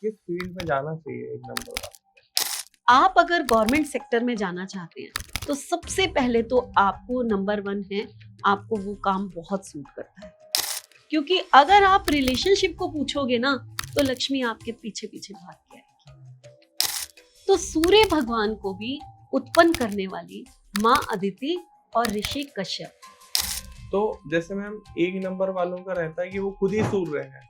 किस फील्ड में जाना चाहिए एक नंबर वाला? आप अगर गवर्नमेंट सेक्टर में जाना चाहते हैं तो सबसे पहले तो आपको नंबर 1 है, आपको वो काम बहुत सूट करता है। क्योंकि अगर आप रिलेशनशिप को पूछोगे ना तो लक्ष्मी आपके पीछे पीछे भाग के आएगी। तो सूर्य भगवान को भी उत्पन्न करने वाली माँ अदिति और ऋषि कश्यप। तो जैसे मैम एक नंबर वालों का रहता है कि वो खुद ही सूर्य हैं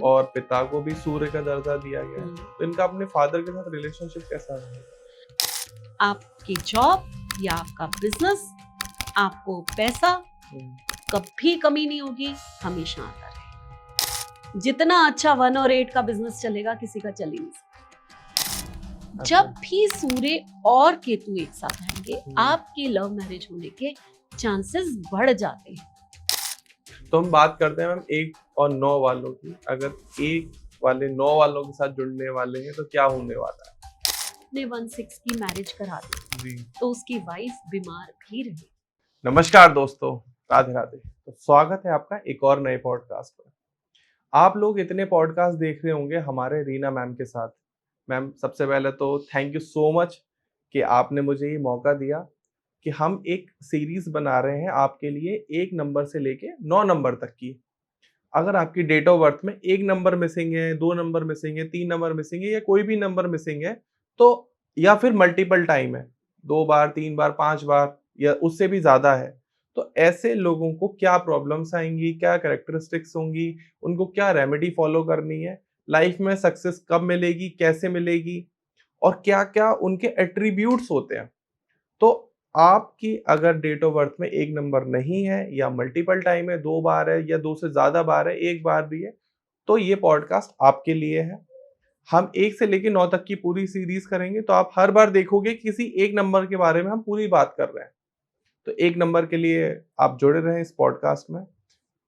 और पिता को भी सूर्य का दर्जा दिया गया है, तो इनका अपने फादर के साथ रिलेशनशिप कैसा है? आपकी जॉब या आपका बिजनेस, आपको पैसा कभी कमी नहीं होगी, हमेशा आता रहेगा। जितना अच्छा 1 और 8 का बिजनेस चलेगा किसी का चल ही नहीं सकता। जब भी सूर्य और केतु एक साथ आएंगे आपकी लव मैरिज होने के चांसेस बढ़ जाते हैं। तो हम बात करते हैं मैम 1 और 9 वालों की। अगर 1 वाले 9 वालों के साथ जुड़ने वाले हैं तो क्या होने वाला है? ने 1-6 की मैरिज करा दी जी, तो उसकी वाइफ बीमार भी रही। नमस्कार दोस्तों, राधे राधे। तो स्वागत है आपका एक और नए पॉडकास्ट पर। आप लोग इतने पॉडकास्ट देख रहे होंगे हमारे रीना मैम के साथ। मैम सबसे पहले तो थैंक यू सो मच कि आपने मुझे ये मौका दिया कि हम एक सीरीज बना रहे हैं आपके लिए 1 नंबर से लेके 9 नंबर तक की। अगर आपकी डेट ऑफ बर्थ में 1 नंबर मिसिंग है, 2 नंबर मिसिंग है, 3 नंबर मिसिंग है या कोई भी नंबर मिसिंग है, तो या फिर मल्टीपल टाइम है, 2 बार, 3 बार, 5 बार या उससे भी ज़्यादा है, तो ऐसे लोगों को क्या प्रॉब्लम्स आएँगी, क्या कैरेक्टरिस्टिक्स होंगी, उनको क्या रेमेडी फॉलो करनी है, लाइफ में सक्सेस कब मिलेगी, कैसे मिलेगी और क्या-क्या उनके एट्रिब्यूट्स होते हैं। तो आपकी अगर डेट ऑफ बर्थ में 1 नंबर नहीं है या मल्टीपल टाइम है, 2 बार है या 2 से ज़्यादा बार है, 1 बार भी है, तो ये पॉडकास्ट आपके लिए है। हम 1 से लेके 9 तक की पूरी सीरीज़ करेंगे, तो आप हर बार देखोगे किसी एक नंबर के बारे में हम पूरी बात कर रहे हैं। तो 1 नंबर के लिए आप जुड़े रहें इस पॉडकास्ट में।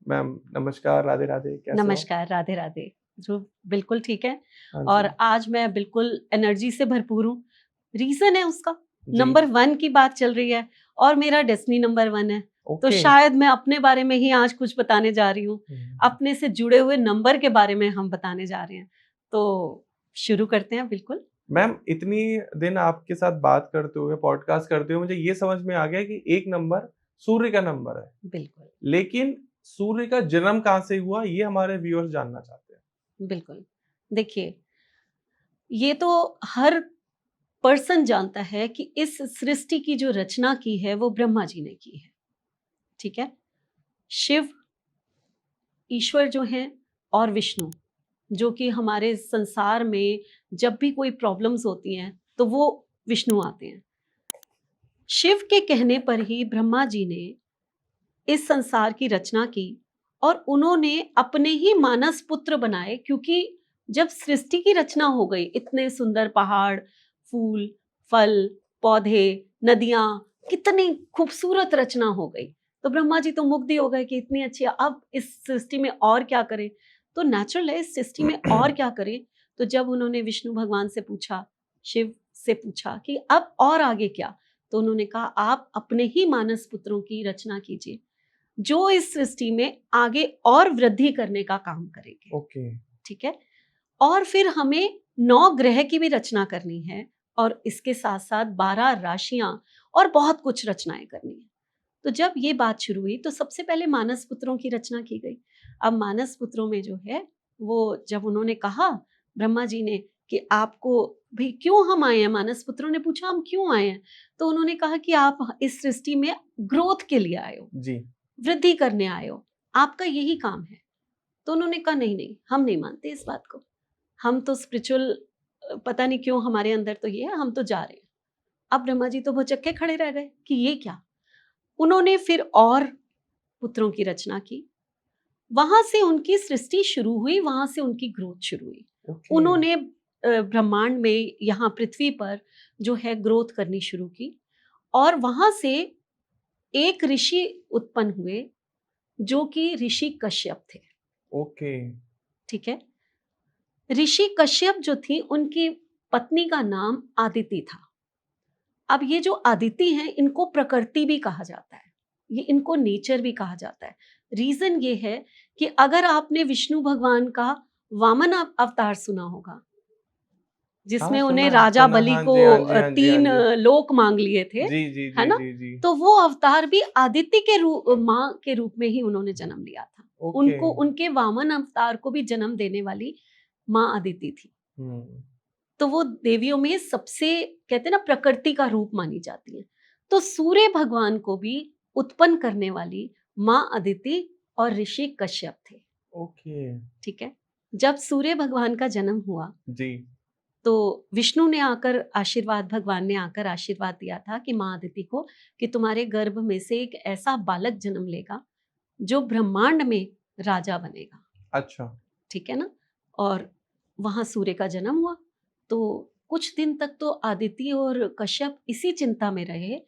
मैम नमस्कार, राधे-राधे, कैसे हो? नमस्कार, राधे राधे। जो बिल्कुल ठीक है हाँ और जी। आज मैं बिल्कुल एनर्जी से भरपूर हूँ। रीजन है उसका, जी, नंबर 1 की बात चल रही है और मेरा डेस्टिनी नंबर 1 है। तो ओके। शायद मैं अपने बारे में ही आज कुछ बताने जा रही हूँ। अपने से जुड़े हुए नंबर के बारे में हम बताने जा रहे हैं। तो शुरू करते हैं बिल्कुल। मैम इतनी दिन आपके साथ बात करते हुए, पॉडकास्ट करते हुए मुझे ये समझ में आ गया कि 1 नंबर सूर्य का नंबर है। बिल्कुल, लेकिन सूर्य का जन्म कहाँ से हुआ ये हमारे व्यूअर्स जानना चाहते हैं। बिल्कुल। देखिए, ये तो हर पर्सन जानता है कि इस सृष्टि की जो रचना की है वो ब्रह्मा जी ने की है। ठीक है? शिव ईश्वर जो हैं और विष्णु जो कि हमारे संसार में जब भी कोई प्रॉब्लम्स होती हैं तो वो विष्णु आते हैं। शिव के कहने पर ही ब्रह्मा जी ने इस संसार की रचना की और उन्होंने अपने ही मानस पुत्र बनाए, क्योंकि जब सृष्टि की रचना हो गई, इतने सुंदर पहाड़, फूल, फल, पौधे, नदियां, कितनी खूबसूरत रचना हो गई, तो ब्रह्मा जी तो मुग्ध ही हो गए कि इतनी अच्छी, अब इस सृष्टि में और क्या करें। तो नेचुरल है, इस सृष्टि में और क्या करें। तो जब उन्होंने विष्णु भगवान से पूछा, शिव से पूछा कि अब और आगे क्या, तो उन्होंने कहा आप अपने ही मानस पुत्रों की रचना कीजिए जो इस सृष्टि में आगे और वृद्धि करने का काम करेंगे। ओके। ठीक है? और फिर हमें 9 ग्रह की भी रचना करनी है और इसके साथ साथ 12 राशियां और बहुत कुछ रचनाएं करनी है। तो जब ये बात शुरू हुई तो सबसे पहले मानस पुत्रों की रचना की गई। अब मानस पुत्रों में जो है वो जब उन्होंने कहा ब्रह्मा जी ने कि आपको भी क्यों हम आए हैं, मानस पुत्रों ने पूछा हम क्यों आए हैं, तो उन्होंने कहा कि आप इस सृष्टि में ग्रोथ के लिए आए हो, जी। वृद्धि करने आए हो, आपका यही काम है। तो उन्होंने कहा नहीं नहीं, हम नहीं मानते इस बात को, हम तो स्पिरिचुअल, पता नहीं क्यों हमारे अंदर तो ये है, हम तो जा रहे हैं। अब ब्रह्मा जी तो भौचक्के खड़े रह गए कि ये क्या। उन्होंने फिर और पुत्रों की रचना की, वहां से उनकी सृष्टि शुरू हुई, वहां से उनकी ग्रोथ शुरू हुई। ओके। उन्होंने ब्रह्मांड में यहाँ पृथ्वी पर जो है ग्रोथ करनी शुरू की और वहां से एक ऋषि उत्पन्न हुए जो कि ऋषि कश्यप थे। ओके। ठीक है? ऋषि कश्यप जो थी उनकी पत्नी का नाम आदिति था। अब ये जो आदिति हैं इनको प्रकृति भी कहा जाता है, ये इनको नेचर भी कहा जाता है। रीजन ये है कि अगर आपने विष्णु भगवान का वामन अवतार सुना होगा, जिसमें हाँ, उन्हें सुना है, राजा सुना। बलि हाँ को जी, हाँ जी, हाँ जी, हाँ 3 जी। लोक मांग लिए थे, जी, जी, है जी, ना? जी, जी। तो वो अवतार भी आदित्य के रूप माँ के रूप में ही उन्होंने जन्म लिया था। ओके। उनको उनके वामन अवतार को भी जन्म देने वाली माँ अदिति थी। हुँ। तो वो देवियों में सबसे, कहते हैं ना, प्रकृति का रूप मानी जाती है। तो सूर्य भगवान को भी उत्पन्न करने वाली माँ अदिति और ऋषि कश्यप थे। ओके। ठीक है? जब सूर्य भगवान का जन्म हुआ, जी। तो विष्णु ने आकर आशीर्वाद, भगवान ने आकर आशीर्वाद दिया था कि माँ अदिति को, कि तुम्हारे गर्भ में से एक ऐसा बालक जन्म लेगा जो ब्रह्मांड में राजा बनेगा। अच्छा। ठीक है ना? और वहां सूर्य का जन्म हुआ। तो कुछ दिन तक तो आदिति और कश्यप इसी चिंता में रहे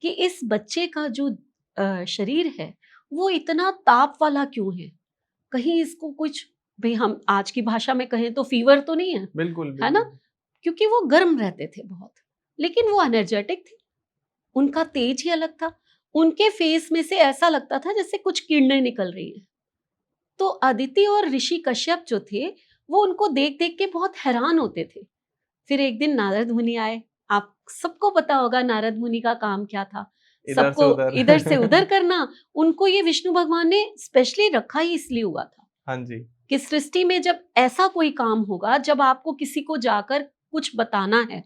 कि इस बच्चे का जो शरीर है वो इतना ताप वाला क्यों है, कहीं इसको कुछ, भाई हम आज की भाषा में कहें तो फीवर तो नहीं बिल्कुल, है ना? बिल्कुल। क्योंकि वो गर्म रहते थे बहुत, लेकिन वो एनर्जेटिक थे, उनका तेज ही अलग था। उनके फेस में से ऐसा लगता था जैसे कुछ किरणें निकल रही हैं। तो अदिति और ऋषि कश्यप जो थे, वो उनको देख देख के बहुत हैरान होते थे। फिर एक दिन नारद मुनि आए। आप सबको पता होगा नारद मुनि का काम क्या था, इधर से सबको उधर। इधर से उधर करना। उनको ये विष्णु भगवान ने स्पेशली रखा ही इसलिए हुआ था हाँ जी। कि सृष्टि में जब ऐसा कोई काम होगा, जब आपको किसी को जाकर कुछ बताना है,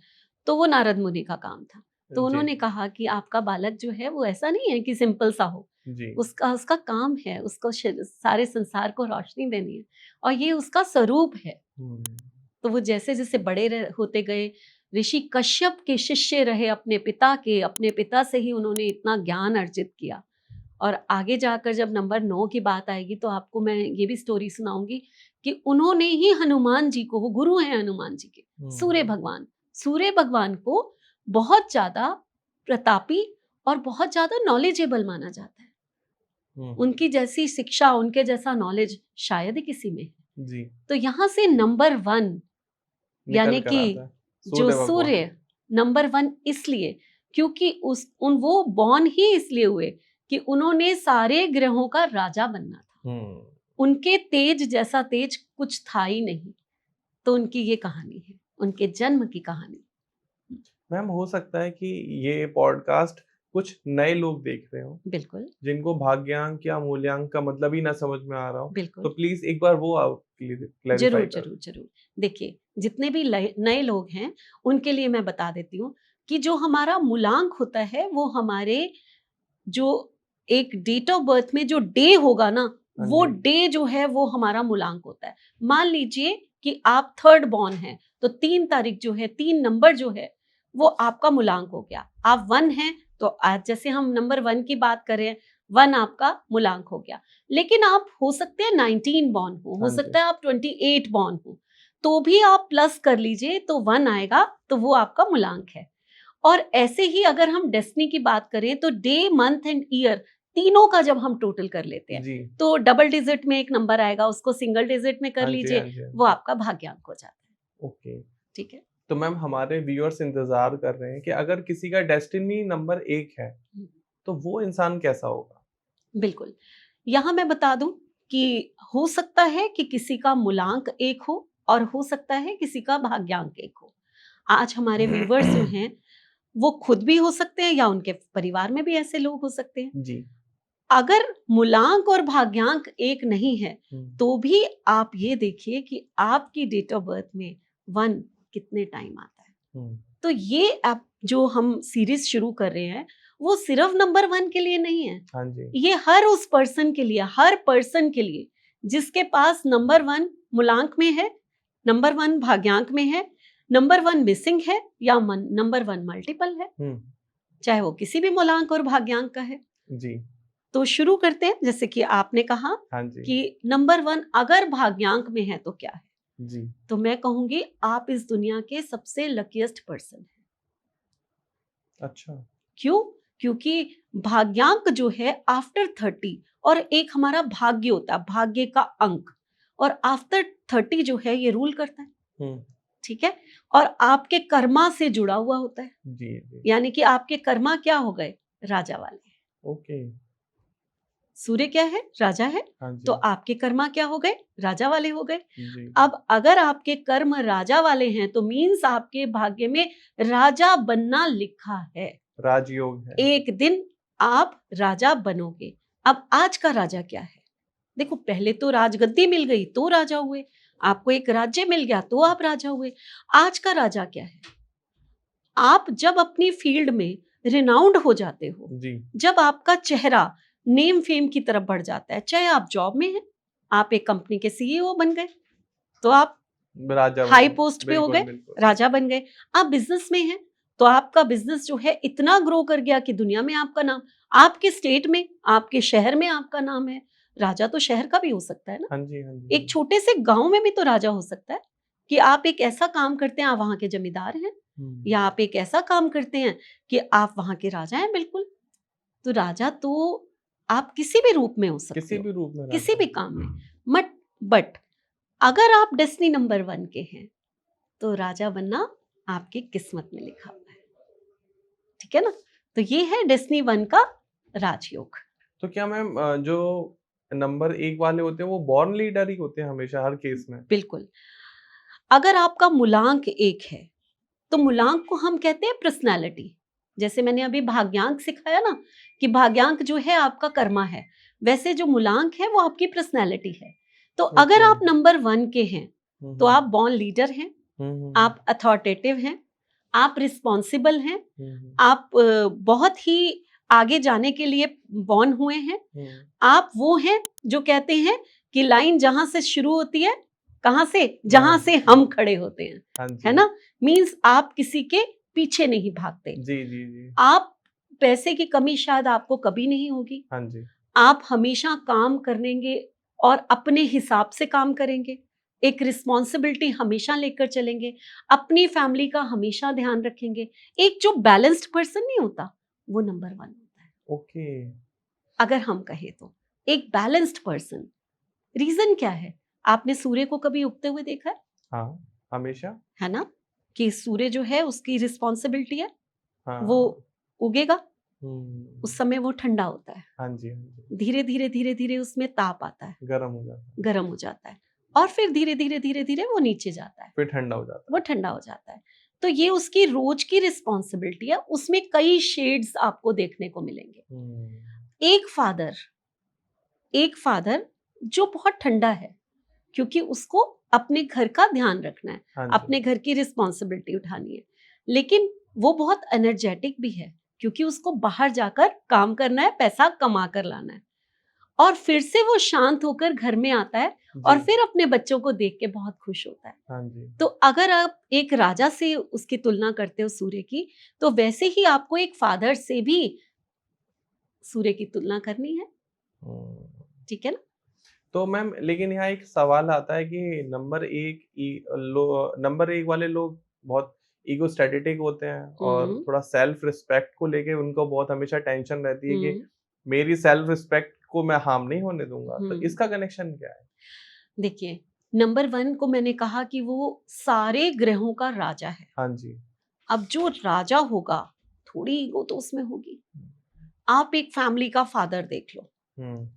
तो वो नारद मुनि का काम था। तो जी, उन्होंने कहा कि आपका बालक जो है वो ऐसा नहीं है कि सिंपल सा हो, जी। उसका उसका काम है, उसको सारे संसार को रोशनी देनी है, और ये उसका स्वरूप है। हुँ। तो वो जैसे जैसे बड़े होते गए, ऋषि कश्यप के शिष्य रहे अपने पिता के, अपने पिता से ही उन्होंने इतना ज्ञान अर्जित किया। और आगे जाकर जब नंबर 9 की बात आएगी तो आपको मैं ये भी स्टोरी सुनाऊंगी कि उन्होंने ही हनुमान जी को, वो गुरु हैं हनुमान जी के, हुँ। सूर्य भगवान को बहुत ज्यादा प्रतापी और बहुत ज्यादा नॉलेजेबल माना जाता है। हुँ। उनकी जैसी शिक्षा, उनके जैसा नॉलेज शायद ही किसी में है। जी, तो यहाँ से नंबर 1, निकल यानी कर कि आता है। जो सूर्य भगवान। सूर्य नंबर 1 इसलिए क्योंकि वो बॉर्न ही इसलिए हुए कि उन्होंने सारे ग्रहों का राजा बनना था। हुँ। उनके तेज जैसा तेज कुछ था ही नहीं। तो उनकी ये कहानी है, उनके जन्म की कहानी। मैम, हो सकता है कि ये पॉडकास्ट कुछ नए लोग देख रहे हों, बिल्कुल, जिनको भाग्यांक या मूल्यांक का मतलब ही ना समझ में आ रहा हो, तो बिल्कुल। प्लीज़ एक बार वो आप क्लैरिफ़ाई ज़रूर, कर ज़रूर, दें। ज़रूर। देखिए, जितने भी नए लोग हैं, उनके लिए मैं बता देती हूँ कि जो हमारा मूलांक होता है, वो हमारे जो एक डेट ऑफ बर्थ में जो डे होगा ना, हाँ वो जी। डे जो है वो हमारा मूलांक होता है। मान लीजिए कि आप 3rd बॉर्न हैं, तो 3 तारीख जो है, 3 नंबर जो है, वो आपका मूलांक हो गया। आप 1 हैं, तो आज जैसे हम नंबर 1 की बात करें, 1 आपका मूलांक हो गया। लेकिन आप हो सकते हैं 19 बॉर्न हो हाँ जी। सकता है आप 28 बॉर्न हो, तो भी आप प्लस कर लीजिए तो 1 आएगा, तो वो आपका मूलांक है। और ऐसे ही अगर हम डेस्टिनी की बात करें तो डे, मंथ एंड ईयर तीनों का जब हम टोटल कर लेते हैं जी। तो डबल डिजिट में एक नंबर आएगा, उसको सिंगल डिजिट में कर हाँ जी, हाँ लीजिए, जी, हाँ वो जी। आपका भाग्यांक हो जाता है। ओके। ठीक है। तो मैम, हमारे व्यूअर्स इंतज़ार कर रहे हैं कि अगर किसी का डेस्टिनी नंबर 1 है, हम्म, तो वो इंसान कैसा होगा? बिल्कुल। यहाँ मैं बता दूं कि हो सकता है कि किसी का मूलांक 1 हो और हो सकता है किसी का भाग्यांक 1 हो। आज हमारे व्यूवर्स जो हैं वो खुद भी हो सकते हैं या उनके परिवार में भी ऐसे लोग हो सकते हैं। जी। अगर मूलांक और भाग्यांक एक नहीं है, हुँ। तो भी आप ये देखिए कि आपकी डेट ऑफ बर्थ में 1 कितने टाइम आता है। हुँ। तो ये आप जो हम सीरीज शुरू कर रहे हैं, वो सिर्फ नंबर 1 के लिए नहीं है। हाँ जी। ये हर उस पर्सन के लिए, हर पर्सन के लिए जिसके पास नंबर 1 मूलांक में है, नंबर 1 भाग्यांक में है, नंबर 1 मिसिंग है या नंबर 1 मल्टीपल है, हुँ। चाहे वो किसी भी मूलांक और भाग्यांक का है। जी। तो शुरू करते हैं। जैसे कि आपने कहा हाँ जी। कि नंबर 1 अगर भाग्यांक में है तो क्या है? जी। तो मैं कहूंगी आप इस दुनिया के सबसे लकीएस्ट पर्सन हैं। अच्छा। क्यों? क्योंकि भाग्यांक जो है आफ्टर 30, और एक हमारा भाग्य होता है, भाग्य का अंक, और आफ्टर 30 जो है ये रूल करता है। हुँ। ठीक है। और आपके कर्मा से जुड़ा हुआ होता है, जी, जी। यानी कि आपके कर्मा क्या हो गए? राजा वाले। ओके। सूर्य क्या है? राजा है। हाँ जी। तो आपके कर्मा क्या हो गए? राजा वाले हो गए। जी। अब अगर आपके कर्म राजा वाले हैं तो मीन्स आपके भाग्य में राजा बनना लिखा है। राजयोग है। एक दिन आप राजा बनोगे। अब आज का राजा क्या है? देखो, पहले तो राजगद्दी मिल गई तो राजा हुए, आपको एक राज्य मिल गया तो आप राजा हुए। आज का राजा क्या है? आप जब अपनी फील्ड में रिनाउंड हो जाते हो, जी। जब आपका चेहरा नेम फेम की तरफ बढ़ जाता है, चाहे आप जॉब में हैं, आप एक कंपनी के सीईओ बन गए तो आप राजा हाई बने। पोस्ट पे हो बिल्कुल, गए, बिल्कुल। राजा बन गए। आप बिजनेस में हैं तो आपका बिजनेस जो है इतना ग्रो कर गया कि दुनिया में आपका नाम, आपके स्टेट में, आपके शहर में आपका नाम है। राजा तो शहर का भी हो सकता है ना, हाँ जी, हाँ जी। एक छोटे से गांव में भी तो राजा हो सकता है कि आप एक ऐसा काम करते हैं, आप वहां के जमींदार हैं, या आप एक ऐसा काम करते हैं कि आप वहां के राजा हैं। बिल्कुल। तो राजा तो आप किसी भी रूप में हो सकते किसी हो, भी रूप में किसी राजा। भी काम में। बट अगर आप डेस्टिनी नंबर 1 के हैं तो राजा बनना आपकी किस्मत में लिखा हुआ है। ठीक है ना? तो ये है डेस्टिनी 1 का राजयोग। तो क्या मैम जो नंबर 1 वाले होते हैं वो बॉर्न लीडर ही होते हैं हमेशा हर केस में? बिल्कुल। अगर आपका मूलांक 1 है तो मूलांक को हम कहते हैं पर्सनैलिटी। जैसे मैंने अभी भाग्यांक सिखाया ना कि भाग्यांक जो है आपका कर्मा है, वैसे जो मूलांक है वो आपकी पर्सनैलिटी है। तो अगर ओके। आप नंबर 1 के हैं तो आप बॉर्न लीडर हैं, आप अथॉरिटेटिव हैं, आप रिस्पॉन्सिबल हैं, आप बहुत ही आगे जाने के लिए बॉर्न हुए हैं। आप वो हैं जो कहते हैं कि लाइन जहां से शुरू होती है, कहां से? जहां से हम खड़े होते हैं, हाँ है जी। ना? मीन्स आप किसी के पीछे नहीं भागते। जी, जी, जी। आप पैसे की कमी शायद आपको कभी नहीं होगी। हाँ जी। आप हमेशा काम करेंगे और अपने हिसाब से काम करेंगे, एक रिस्पॉन्सिबिलिटी हमेशा लेकर चलेंगे, अपनी फैमिली का हमेशा ध्यान रखेंगे। एक जो बैलेंस्ड पर्सन नहीं होता वो नंबर 1 होता है। ओके। अगर हम कहें तो एक बैलेंस्ड पर्सन। रीजन क्या है? आपने सूर्य को कभी उगते हुए देखा हाँ, हमेशा। है ना? कि सूर्य जो है उसकी रिस्पॉन्सिबिलिटी है, वो हाँ। उगेगा, हुँ। उस समय वो ठंडा होता है, हाँ जी, हाँ जी। धीरे धीरे धीरे धीरे उसमें ताप आता है, गरम हो जाता है, गर्म हो जाता है, और फिर धीरे धीरे धीरे धीरे वो नीचे जाता है, फिर ठंडा हो जाता वो है। ठंडा हो जाता है। तो ये उसकी रोज की रिस्पॉन्सिबिलिटी है, उसमें कई शेड्स आपको देखने को मिलेंगे। हुँ। एक फादर, एक फादर जो बहुत ठंडा है क्योंकि उसको अपने घर का ध्यान रखना है, हाँ अपने जी। घर की रिस्पॉन्सिबिलिटी उठानी है, लेकिन वो बहुत एनर्जेटिक भी है क्योंकि उसको बाहर जाकर काम करना है, पैसा कमा कर लाना है, और फिर से वो शांत होकर घर में आता है और जी। फिर अपने बच्चों को देख के बहुत खुश होता है। हाँ जी। तो अगर आप एक राजा से उसकी तुलना करते हो सूर्य की, तो वैसे ही आपको एक फादर से भी सूर्य की तुलना करनी है। हुँ। ठीक है ना? तो मैम लेकिन यहाँ एक सवाल आता है कि नंबर 1 वाले लोग बहुत ईगोस्टैटिक होते हैं और हम्म थोड़ा सेल्फ रिस्पेक्ट को लेके उनको बहुत हमेशा टेंशन रहती है कि हम्म मेरी सेल्फ रिस्पेक्ट को मैं हार्म नहीं होने दूँगा। तो हम्म इसका कनेक्शन क्या है? देखिए, नंबर 1 को मैंने कहा कि वो सारे ग्रहों का राजा है। हाँ जी। अब जो राजा होगा, थोड़ी ईगो तो उसमें होगी। आप एक फैमिली का फादर देख लो। हुँ।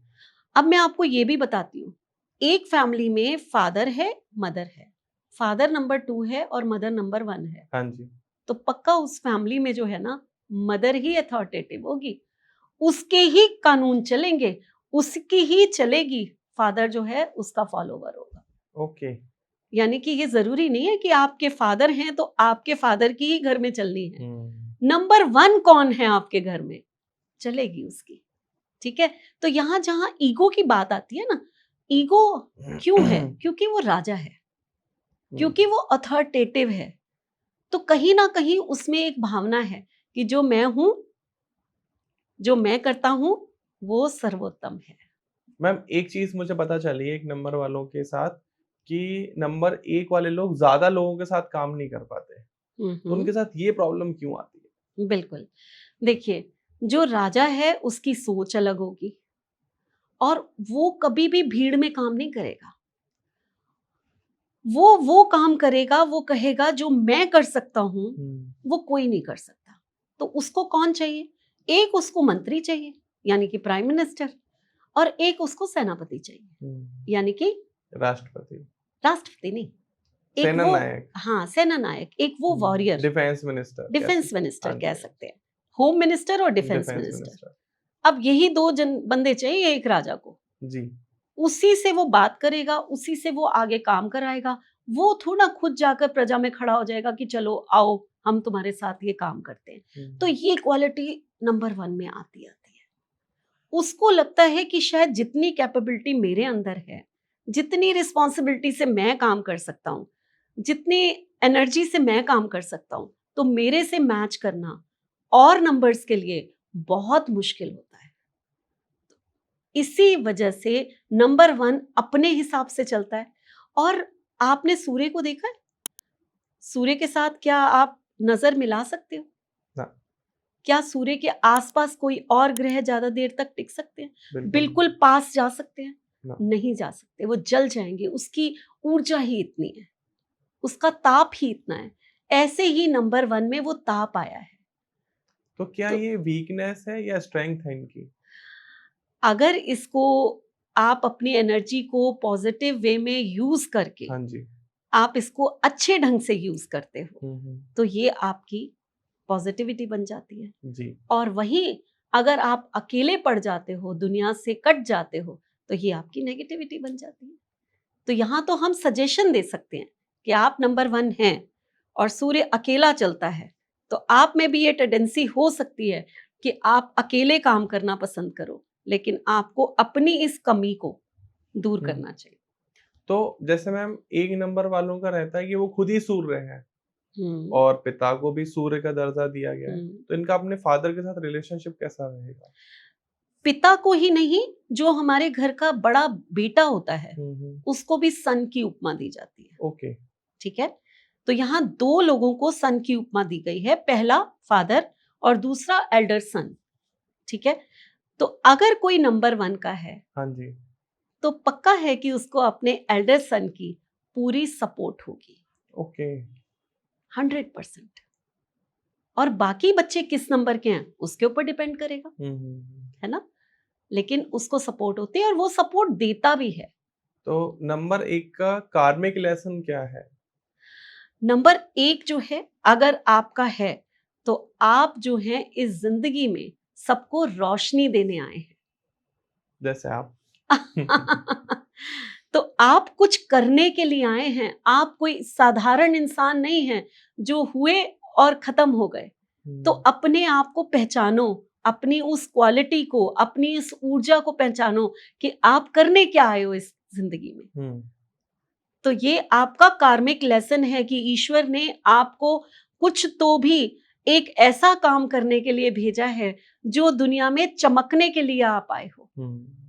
अब मैं आपको ये भी बताती हूँ, एक फैमिली में फादर है, मदर है, फादर नंबर 2 है और मदर नंबर 1 है, हाँ जी। तो पक्का उस फैमिली में जो है ना, मदर ही अथॉरिटेटिव होगी, उसके ही कानून चलेंगे, उसकी ही चलेगी, फादर जो है उसका फॉलोवर होगा। ओके। यानी कि ये जरूरी नहीं है कि आपके फादर हैं तो आपके फादर की ही घर में चलनी है। हुँ। नंबर 1 कौन है आपके घर में, चलेगी उसकी। ठीक है? तो यहाँ जहां ईगो की बात आती है ना, ईगो क्यों है? क्योंकि वो राजा है, क्योंकि वो अथॉरिटेटिव है, तो कहीं ना कहीं उसमें एक भावना है कि जो मैं हूं, जो मैं करता हूं, वो सर्वोत्तम है। मैम एक चीज़ मुझे पता चली है एक नंबर वालों के साथ कि नंबर 1 वाले लोग ज़्यादा लोगों के साथ काम नहीं कर पाते। तो हम्म उनके साथ ये प्रॉब्लम क्यों आती है? बिल्कुल। देखिए, जो राजा है उसकी सोच अलग होगी और वो कभी भी भीड़ में काम नहीं करेगा। वो काम करेगा, वो कहेगा जो मैं कर सकता हूं हुँ। वो कोई नहीं कर सकता। तो उसको कौन चाहिए? एक उसको मंत्री चाहिए, यानी कि प्राइम मिनिस्टर, और एक उसको सेनापति चाहिए, यानी कि राष्ट्रपति नहीं, एक सेना वो, नायक। हाँ सेना नायक, एक वो वॉरियर, डिफेंस मिनिस्टर कह सकते हैं, होम मिनिस्टर और डिफेंस मिनिस्टर। अब यही दो बंदे चाहिए एक राजा को जी। उसी से वो बात करेगा, उसी से वो आगे काम कराएगा। वो थोड़ा खुद जाकर प्रजा में खड़ा हो जाएगा कि चलो आओ हम तुम्हारे साथ ये काम करते हैं। तो ये क्वालिटी नंबर 1 में आती है। उसको लगता है कि शायद जितनी कैपेबिलिटी मेरे अंदर है, जितनी रिस्पॉन्सिबिलिटी से मैं काम कर सकता हूँ, जितनी एनर्जी से मैं काम कर सकता हूँ, तो मेरे से मैच करना और नंबर्स के लिए बहुत मुश्किल होता है। इसी वजह से नंबर 1 अपने हिसाब से चलता है। और आपने सूर्य को देखा है? सूर्य के साथ क्या आप नजर मिला सकते हो? ना। क्या सूर्य के आसपास कोई और ग्रह ज्यादा देर तक टिक सकते हैं? बिल्कुल पास जा सकते हैं? नहीं जा सकते, वो जल जाएंगे। उसकी ऊर्जा ही इतनी है, उसका ताप ही इतना है। ऐसे ही नंबर 1 में वो ताप आया है। तो क्या ये वीकनेस है या स्ट्रेंथ है इनकी? अगर इसको आप अपनी एनर्जी को पॉजिटिव वे में यूज करके, हाँ जी, आप इसको अच्छे ढंग से यूज करते हो, तो ये आपकी पॉजिटिविटी बन जाती है जी। और वहीं अगर आप अकेले पड़ जाते हो, दुनिया से कट जाते हो, तो ये आपकी नेगेटिविटी बन जाती है। तो यहाँ तो हम सजेशन दे सकते हैं कि आप नंबर 1 हैं और सूर्य अकेला चलता है, तो आप में भी ये टेंडेंसी हो सकती है कि आप अकेले काम करना पसंद करो, लेकिन आपको अपनी इस कमी को दूर करना चाहिए। तो जैसे मैम 1 नंबर वालों का रहता है कि वो खुद ही सूर्य हैं और पिता को भी सूर्य का दर्जा दिया गया है, तो इनका अपने फादर के साथ रिलेशनशिप कैसा रहेगा? पिता को ही नहीं, जो हमारे घर का बड़ा बेटा होता है उसको भी सन की उपमा दी जाती है। ओके, ठीक है। तो यहाँ 2 लोगों को सन की उपमा दी गई है, पहला फादर और दूसरा एल्डर सन। ठीक है। तो अगर कोई नंबर 1 का है, हाँ जी, तो पक्का है कि उसको अपने एल्डर सन की पूरी सपोर्ट होगी। ओके, 100%। और बाकी बच्चे किस नंबर के हैं उसके ऊपर डिपेंड करेगा, है ना। लेकिन उसको सपोर्ट होती है और वो सपोर्ट देता भी है। तो नंबर 1 का कार्मिक लेसन क्या है? नंबर 1 जो है, अगर आपका है, तो आप जो हैं इस जिंदगी में सबको रोशनी देने आए हैं। जैसे आप। तो आप कुछ करने के लिए आए हैं। आप कोई साधारण इंसान नहीं हैं जो हुए और खत्म हो गए। तो अपने आप को पहचानो, अपनी उस क्वालिटी को, अपनी इस ऊर्जा को पहचानो कि आप करने क्या आए हो इस जिंदगी में। तो ये आपका कार्मिक लेसन है कि ईश्वर ने आपको कुछ तो भी एक ऐसा काम करने के लिए भेजा है जो दुनिया में चमकने के लिए आप आए हो।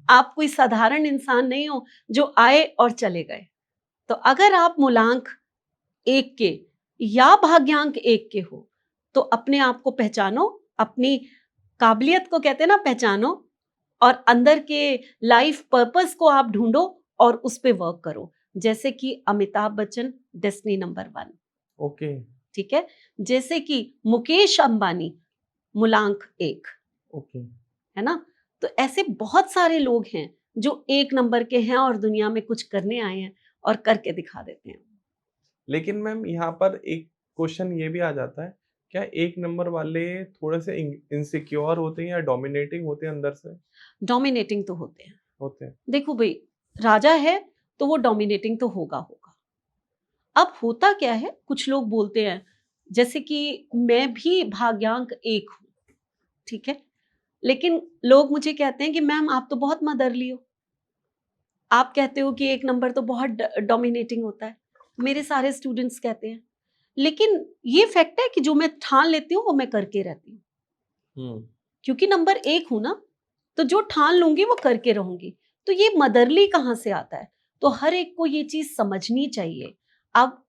आप कोई साधारण इंसान नहीं हो जो आए और चले गए। तो अगर आप मूलांक 1 के या भाग्यांक 1 के हो, तो अपने आप को पहचानो, अपनी काबिलियत को कहते हैं ना पहचानो, और अंदर के लाइफ पर्पस को आप ढूंढो और उस पे वर्क करो। जैसे कि Amitabh Bachchan destiny number 1। Okay, ठीक है। जैसे कि मुकेश अंबानी मूलांक 1। ओके, है ना। तो ऐसे बहुत सारे लोग हैं जो 1 नंबर के हैं और दुनिया में कुछ करने आए हैं और करके दिखा देते हैं। लेकिन मैम यहाँ पर एक क्वेश्चन ये भी आ जाता है, क्या 1 नंबर वाले थोड़े से इनसिक्योर होते हैं या डोमिनेटिंग होते हैं अंदर से? डोमिनेटिंग तो होते हैं। होते हैं। देखो भाई, राजा है तो वो डोमिनेटिंग तो होगा। अब होता क्या है, कुछ लोग बोलते हैं, जैसे कि मैं भी भाग्यांक 1 हूं, ठीक है, लेकिन लोग मुझे कहते हैं कि मैम आप तो बहुत मदरली हो, आप कहते हो कि 1 नंबर तो बहुत डोमिनेटिंग होता है। मेरे सारे स्टूडेंट्स कहते हैं, लेकिन ये फैक्ट है कि जो मैं ठान लेती हूँ वो मैं करके रहती हूँ। क्योंकि नंबर 1 हूं ना, तो जो ठान लूंगी वो करके रहूंगी। तो ये मदरली कहाँ से आता है? तो हर एक को ये चीज समझनी चाहिए। अब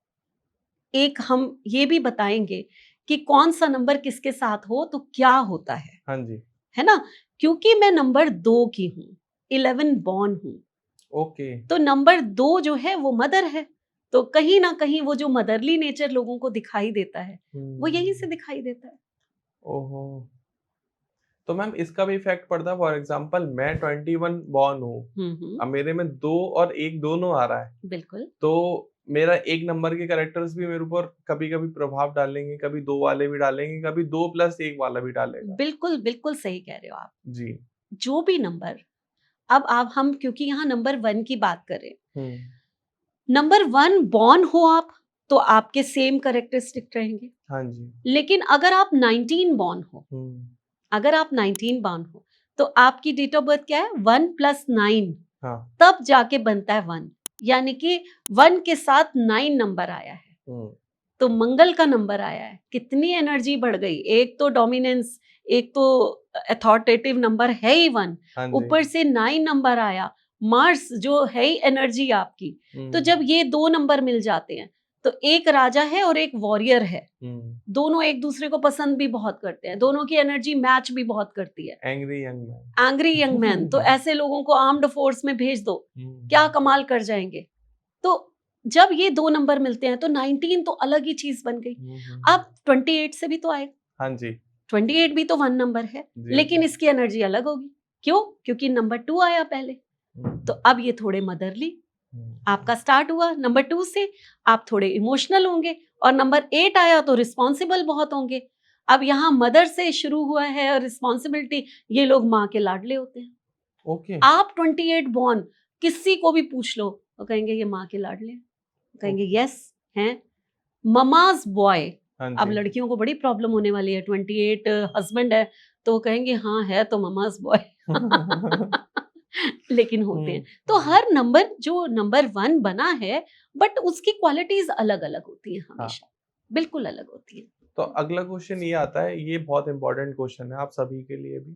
एक हम ये भी बताएंगे कि कौन सा नंबर किसके साथ हो तो क्या होता है। हाँ जी, है ना। क्योंकि मैं नंबर 2 की हूँ, 11 बॉर्न हूँ। ओके, तो नंबर 2 जो है वो मदर है। तो कहीं ना कहीं वो जो मदरली नेचर लोगों को दिखाई देता है, वो यहीं से दिखाई देता है। ओहो। तो मैम इसका भी इफेक्ट पड़ता है, फॉर एग्जांपल मैं 21 बॉर्न हूँ, अब मेरे में 2 और 1 दोनों आ रहा है, बिल्कुल तो मेरा 1 नंबर के कैरेक्टर्स भी मेरे ऊपर कभी-कभी प्रभाव डालेंगे, कभी 2 वाले भी डालेंगे, कभी 2 प्लस 1 वाला भी डालेगा। बिल्कुल बिल्कुल सही कह रहे हो आप। जी। जो भी नंबर, अब आप हम क्योंकि यहाँ नंबर 1 की बात कर रहे हैं, हुँ, नंबर 1 बॉर्न हो आप तो आपके सेम कैरेक्टरिस्टिक रहेंगे। हाँ जी। लेकिन अगर आप 19 बॉर्न हो, हुँ, अगर आप 19 बॉर्न हो तो आपकी डेट ऑफ बर्थ क्या है, 1 + 9, हाँ। तब जाके बनता है 1, यानी कि 1 के साथ 9 नंबर आया है, हुँ, तो मंगल का नंबर आया है, कितनी एनर्जी बढ़ गई। एक तो डोमिनेंस, एक तो अथॉरिटेटिव नंबर है ही 1, हाँ जी। ऊपर से 9 नंबर आया, मार्स जो है ही एनर्जी आपकी। तो हुँ, जब ये 2 नंबर मिल जाते हैं तो एक राजा है और एक वॉरियर है, हुँ, दोनों एक दूसरे को पसंद भी बहुत करते हैं, दोनों की एनर्जी मैच भी बहुत करती है। Angry young man. Angry young man, तो ऐसे लोगों को आर्म्ड फोर्स में भेज दो, क्या हुँ, कमाल कर जाएंगे। तो जब ये 2 नंबर मिलते हैं तो 19 तो अलग ही चीज बन गई। हुँ, हुँ, अब 28 से भी तो आएगा, हाँ जी। 28 भी तो 1 नंबर है, जी, लेकिन जी। इसकी एनर्जी अलग होगी। क्यों? क्योंकि नंबर 2 आया पहले। तो हुँ, अब ये थोड़े मदरली, हुँ, आपका स्टार्ट हुआ नंबर 2 से, आप थोड़े इमोशनल होंगे, और नंबर 8 आया तो रिस्पॉन्सिबल बहुत होंगे। अब यहाँ मदर से शुरू हुआ है और रिस्पॉन्सिबिलिटी, ये लोग माँ के लाडले होते हैं। ओके, आप 28 बॉर्न, किसी को भी पूछ लो वो कहेंगे ये माँ के लाडले हैं, कहेंगे ओके। यस हैं, ममाज बॉय। हाँ अब जी। लड़कियों को बड़ी प्रॉब्लम होने वाली है, 28 हस्बैंड है तो वो कहेंगे हाँ है तो ममाज बॉय। लेकिन होते हैं। हुँ, तो हुँ, हर नंबर जो नंबर 1 बना है, बट उसकी क्वालिटीज अलग अलग होती हैं हाँ। हमेशा, बिल्कुल अलग होती हैं। तो अगला क्वेश्चन ये आता है, ये बहुत इंपॉर्टेंट क्वेश्चन है आप सभी के लिए भी।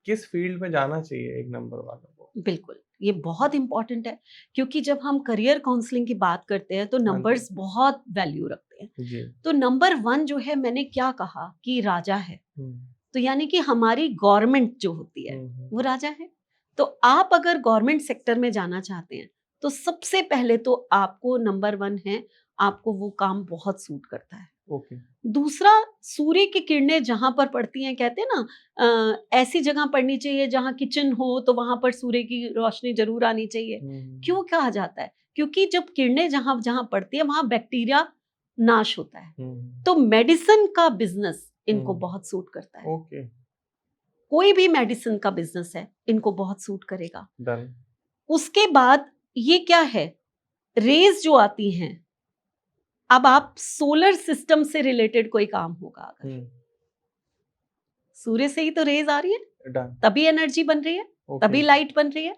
किस फील्ड में जाना चाहिए एक नंबर वालों को? बिल्कुल, ये बहुत इंपॉर्टेंट है, क्योंकि जब हम करियर काउंसलिंग की बात करते हैं तो हाँ जी। नंबर्स बहुत वैल्यू रखते हैं। जी। तो नंबर 1 जो है, मैंने क्या कहा कि राजा है, हुँ, तो यानी कि हमारी गवर्नमेंट जो होती है हुँ, वो हुँ। राजा है। तो आप अगर गवर्नमेंट सेक्टर में जाना चाहते हैं तो सबसे पहले तो आपको नंबर 1 है, आपको वो काम बहुत सूट करता है। ओके। दूसरा, सूर्य की किरणें जहां पर पड़ती हैं, कहते हैं ना ऐसी जगह पड़नी चाहिए जहां किचन हो तो वहां पर सूर्य की रोशनी जरूर आनी चाहिए। हुँ, क्यों हुँ, कहा जाता है? क्योंकि जब किरणें जहां जहां पड़ती है वहां बैक्टीरिया नाश होता है। हुँ, तो मेडिसिन का बिजनेस इनको हुँ। बहुत सूट करता है। ओके, कोई भी मेडिसिन का बिजनेस है, इनको बहुत सूट करेगा। डन। उसके बाद ये क्या है, रेज जो आती हैं, अब आप सोलर सिस्टम से रिलेटेड कोई काम होगा, अगर हुँ, सूर्य से ही तो रेज आ रही है, डन। तभी एनर्जी बन रही है, ओके, तभी लाइट बन रही है।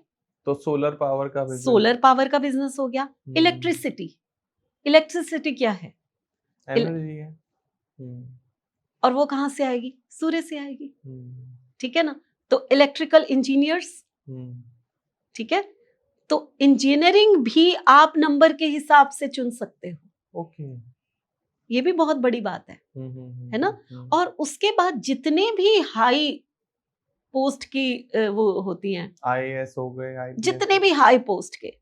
तो सोलर पावर का बिज़नेस। सोलर पावर का बिजनेस हो गया। हुँ, इलेक्ट्रिसिटी, इलेक्ट्रिसिटी क्या है? इले- एनर्जी है। हुँ, और वो कहाँ से आएगी? सूर्य से आएगी, हुँ, ठीक है ना। तो इलेक्ट्रिकल इंजीनियर्स, हुँ। ठीक है। तो इंजीनियरिंग भी आप नंबर के हिसाब से चुन सकते हो, ओके। ये भी बहुत बड़ी बात हुँ, हुँ, हुँ, है ना। हुँ, हुँ। और उसके बाद जितने भी हाई पोस्ट की वो होती हैं, आईएएस हो गए, आईपीएस जितने हो भी गए। हाई पोस्ट के,